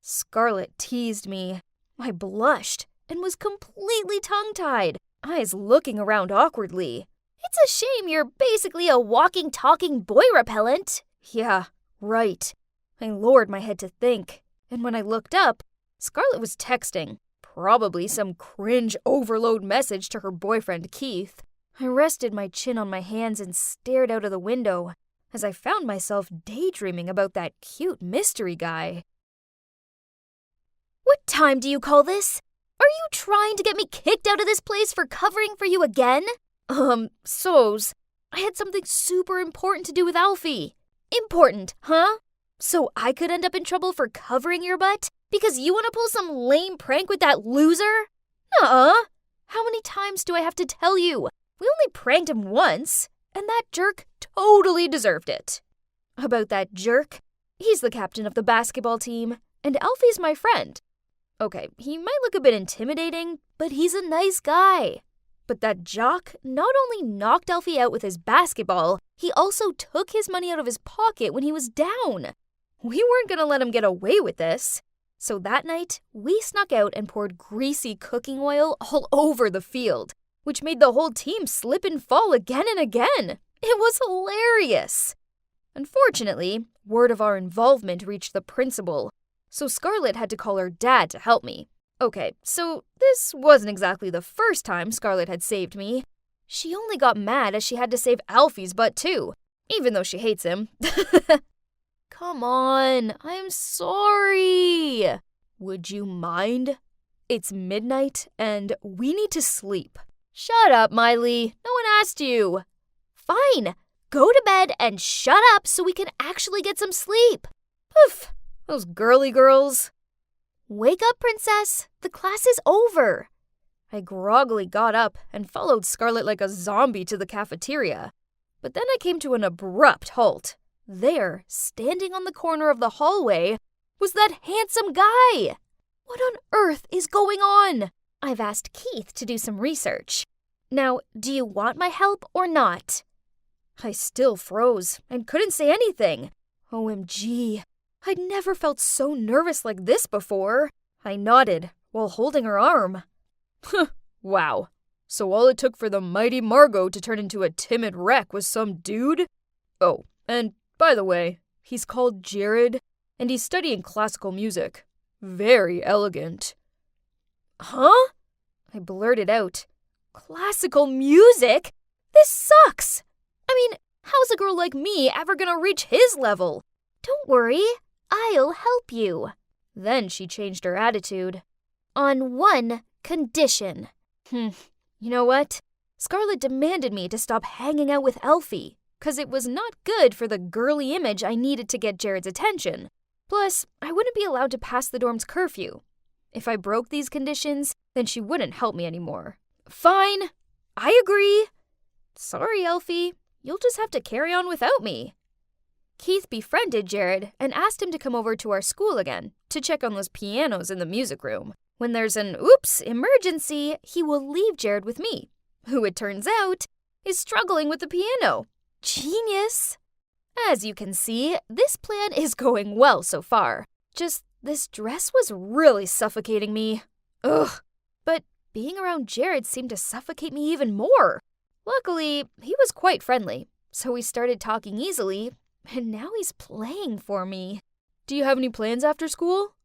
Scarlett teased me. I blushed and was completely tongue-tied, eyes looking around awkwardly. "It's a shame you're basically a walking, talking boy repellent." Yeah, right. I lowered my head to think, and when I looked up, Scarlett was texting, probably some cringe overload message to her boyfriend Keith. I rested my chin on my hands and stared out of the window as I found myself daydreaming about that cute mystery guy. "What time do you call this? Are you trying to get me kicked out of this place for covering for you again?" So's. I had something super important to do with Alfie. Important, huh? So I could end up in trouble for covering your butt because you want to pull some lame prank with that loser? Nuh-uh. How many times do I have to tell you? We only pranked him once, and that jerk totally deserved it. About that jerk, he's the captain of the basketball team, and Alfie's my friend. Okay, he might look a bit intimidating, but he's a nice guy. But that jock not only knocked Alfie out with his basketball, he also took his money out of his pocket when he was down. We weren't gonna let him get away with this. So that night, we snuck out and poured greasy cooking oil all over the field, which made the whole team slip and fall again and again. It was hilarious. Unfortunately, word of our involvement reached the principal, so Scarlett had to call her dad to help me. Okay, so this wasn't exactly the first time Scarlett had saved me. She only got mad as she had to save Alfie's butt too, even though she hates him. Come on, I'm sorry. Would you mind? It's midnight and we need to sleep. Shut up, Miley. No one asked you. Fine. Go to bed and shut up so we can actually get some sleep. Poof, those girly girls. Wake up, princess. The class is over. I groggily got up and followed Scarlett like a zombie to the cafeteria. But then I came to an abrupt halt. There, standing on the corner of the hallway, was that handsome guy. What on earth is going on? I've asked Keith to do some research. Now, do you want my help or not? I still froze and couldn't say anything. OMG, I'd never felt so nervous like this before. I nodded while holding her arm. Wow, so all it took for the mighty Margot to turn into a timid wreck was some dude? Oh, and by the way, he's called Jared, and he's studying classical music. Very elegant. Huh? I blurted out. Classical music? This sucks! I mean, how's a girl like me ever gonna reach his level? Don't worry, I'll help you. Then she changed her attitude. On one condition. You know what? Scarlett demanded me to stop hanging out with Alfie, 'cause it was not good for the girly image I needed to get Jared's attention. Plus, I wouldn't be allowed to pass the dorm's curfew. If I broke these conditions, then she wouldn't help me anymore. Fine, I agree. Sorry, Alfie, you'll just have to carry on without me. Keith befriended Jared and asked him to come over to our school again to check on those pianos in the music room. When there's an oops emergency, he will leave Jared with me, who it turns out is struggling with the piano. Genius! As you can see, this plan is going well so far. Just this dress was really suffocating me. Ugh. But being around Jared seemed to suffocate me even more. Luckily, he was quite friendly, so we started talking easily, and now he's playing for me. Do you have any plans after school?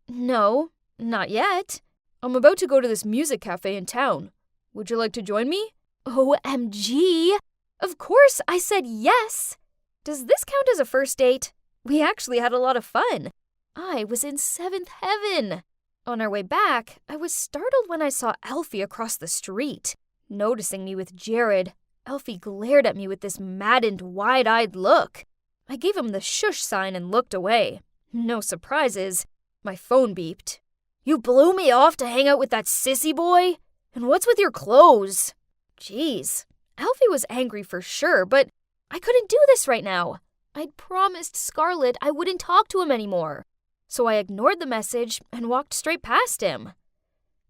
No, not yet. I'm about to go to this music cafe in town. Would you like to join me? OMG! Of course I said yes! Does this count as a first date? We actually had a lot of fun. I was in seventh heaven. On our way back, I was startled when I saw Alfie across the street. Noticing me with Jared, Alfie glared at me with this maddened, wide-eyed look. I gave him the shush sign and looked away. No surprises. My phone beeped. You blew me off to hang out with that sissy boy? And what's with your clothes? Jeez, Alfie was angry for sure, but I couldn't do this right now. I'd promised Scarlett I wouldn't talk to him anymore. So I ignored the message and walked straight past him.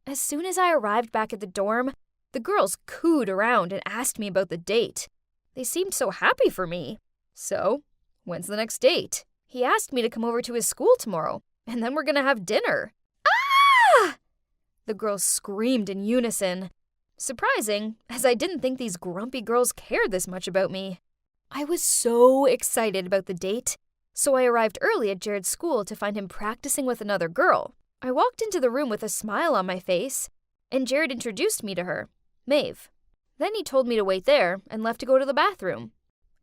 As soon as I arrived back at the dorm, the girls cooed around and asked me about the date. They seemed so happy for me. So, when's the next date? He asked me to come over to his school tomorrow, and then we're gonna have dinner. Ah! The girls screamed in unison. Surprising, as I didn't think these grumpy girls cared this much about me. I was so excited about the date, so I arrived early at Jared's school to find him practicing with another girl. I walked into the room with a smile on my face, and Jared introduced me to her, Maeve. Then he told me to wait there and left to go to the bathroom.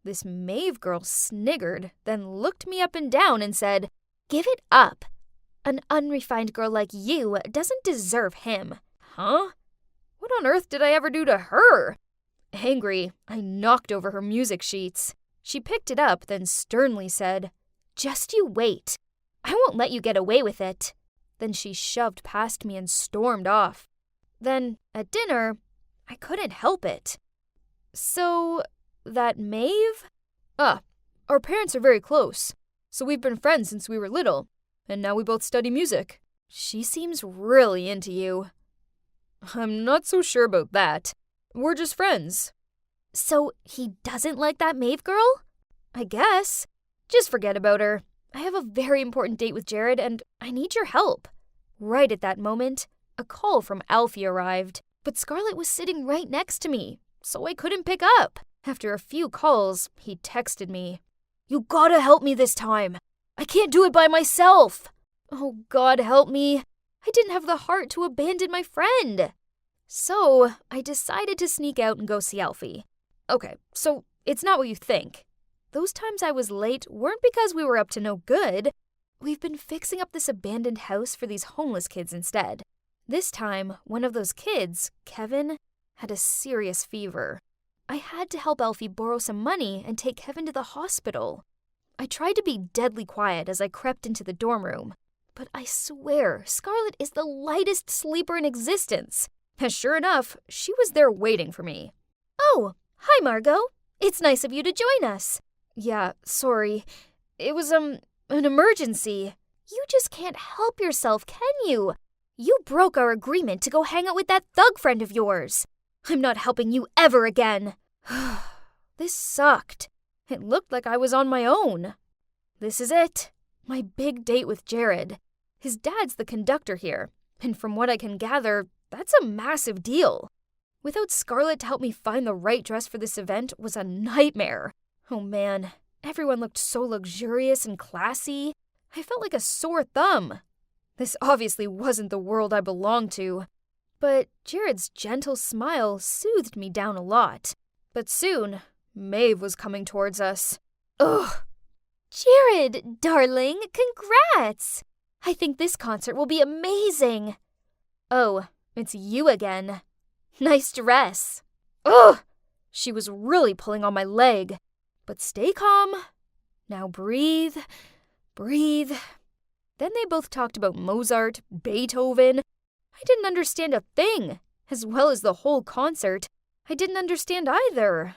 This Maeve girl sniggered, then looked me up and down and said, "Give it up. An unrefined girl like you doesn't deserve him." Huh? What on earth did I ever do to her? Angry, I knocked over her music sheets. She picked it up, then sternly said, "Just you wait. I won't let you get away with it." Then she shoved past me and stormed off. Then, at dinner, I couldn't help it. "So, that Maeve?" Our parents are very close, so we've been friends since we were little, and now we both study music. She seems really into you." "I'm not so sure about that. We're just friends." "So he doesn't like that Maeve girl?" "I guess. Just forget about her. I have a very important date with Jared, and I need your help." Right at that moment, a call from Alfie arrived, but Scarlett was sitting right next to me, so I couldn't pick up. After a few calls, he texted me, "You gotta help me this time. I can't do it by myself." Oh, God help me. I didn't have the heart to abandon my friend. So I decided to sneak out and go see Alfie. Okay, so it's not what you think. Those times I was late weren't because we were up to no good. We've been fixing up this abandoned house for these homeless kids instead. This time, one of those kids, Kevin, had a serious fever. I had to help Alfie borrow some money and take Kevin to the hospital. I tried to be deadly quiet as I crept into the dorm room, but I swear Scarlett is the lightest sleeper in existence. And sure enough, she was there waiting for me. "Oh, hi Margot. It's nice of you to join us." "Yeah, sorry. It was, an emergency." "You just can't help yourself, can you? You broke our agreement to go hang out with that thug friend of yours. I'm not helping you ever again." This sucked. It looked like I was on my own. This is it. My big date with Jared. His dad's the conductor here, and from what I can gather, that's a massive deal. Without Scarlett to help me find the right dress for this event was a nightmare. Oh man, everyone looked so luxurious and classy. I felt like a sore thumb. This obviously wasn't the world I belonged to. But Jared's gentle smile soothed me down a lot. But soon, Maeve was coming towards us. Ugh. "Jared, darling, congrats! I think this concert will be amazing." "Oh, it's you again. Nice dress." Ugh! She was really pulling on my leg. But stay calm. Now breathe. Breathe. Then they both talked about Mozart, Beethoven. I didn't understand a thing, as well as the whole concert. I didn't understand either.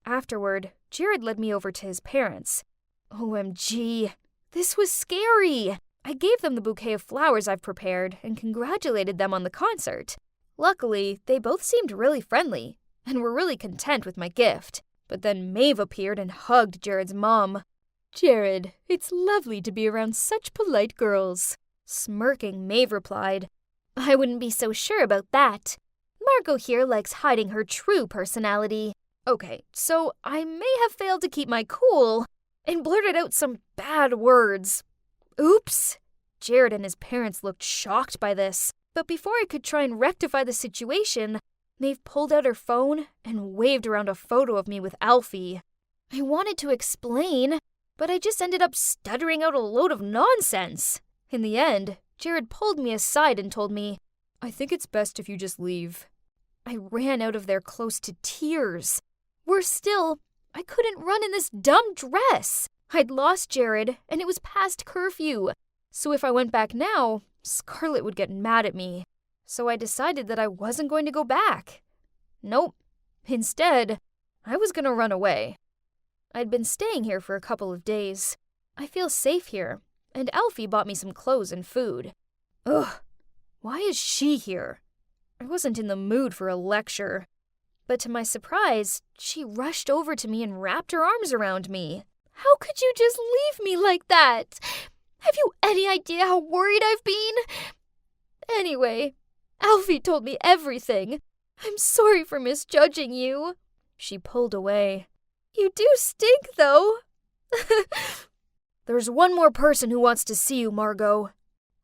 Afterward, Jared led me over to his parents. OMG, this was scary. I gave them the bouquet of flowers I've prepared and congratulated them on the concert. Luckily, they both seemed really friendly and were really content with my gift. But then Maeve appeared and hugged Jared's mom. "Jared, it's lovely to be around such polite girls." Smirking, Maeve replied, "I wouldn't be so sure about that. Margot here likes hiding her true personality." Okay, so I may have failed to keep my cool and blurted out some bad words. Oops. Jared and his parents looked shocked by this, but before I could try and rectify the situation, Maeve pulled out her phone and waved around a photo of me with Alfie. I wanted to explain, but I just ended up stuttering out a load of nonsense. In the end, Jared pulled me aside and told me, "I think it's best if you just leave." I ran out of there close to tears. Worse still, I couldn't run in this dumb dress. I'd lost Jared, and it was past curfew. So if I went back now, Scarlett would get mad at me. So I decided that I wasn't going to go back. Nope. Instead, I was going to run away. I'd been staying here for a couple of days. I feel safe here, and Alfie bought me some clothes and food. Ugh, why is she here? I wasn't in the mood for a lecture. But to my surprise, she rushed over to me and wrapped her arms around me. "How could you just leave me like that? Have you any idea how worried I've been? Anyway, Alfie told me everything. I'm sorry for misjudging you." She pulled away. "You do stink, though." "There's one more person who wants to see you, Margot."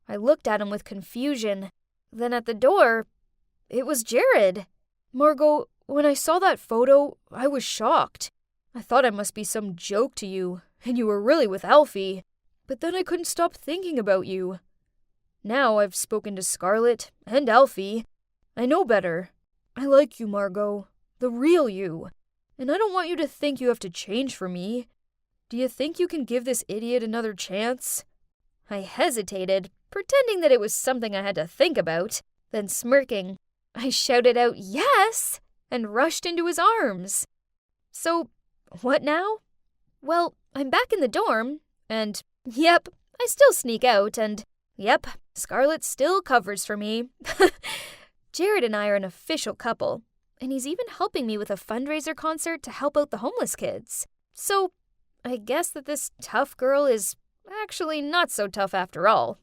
I looked at him with confusion. Then at the door, it was Jared. "Margot, when I saw that photo, I was shocked. I thought I must be some joke to you, and you were really with Alfie. But then I couldn't stop thinking about you. Now I've spoken to Scarlett and Alfie. I know better. I like you, Margot. The real you. and I don't want you to think you have to change for me. Do you think you can give this idiot another chance?" I hesitated, pretending that it was something I had to think about. Then smirking, I shouted out yes and rushed into his arms. So, what now? Well, I'm back in the dorm, and yep, I still sneak out, and yep, Scarlett still covers for me. Jared and I are an official couple, and he's even helping me with a fundraiser concert to help out the homeless kids. So, I guess that this tough girl is actually not so tough after all.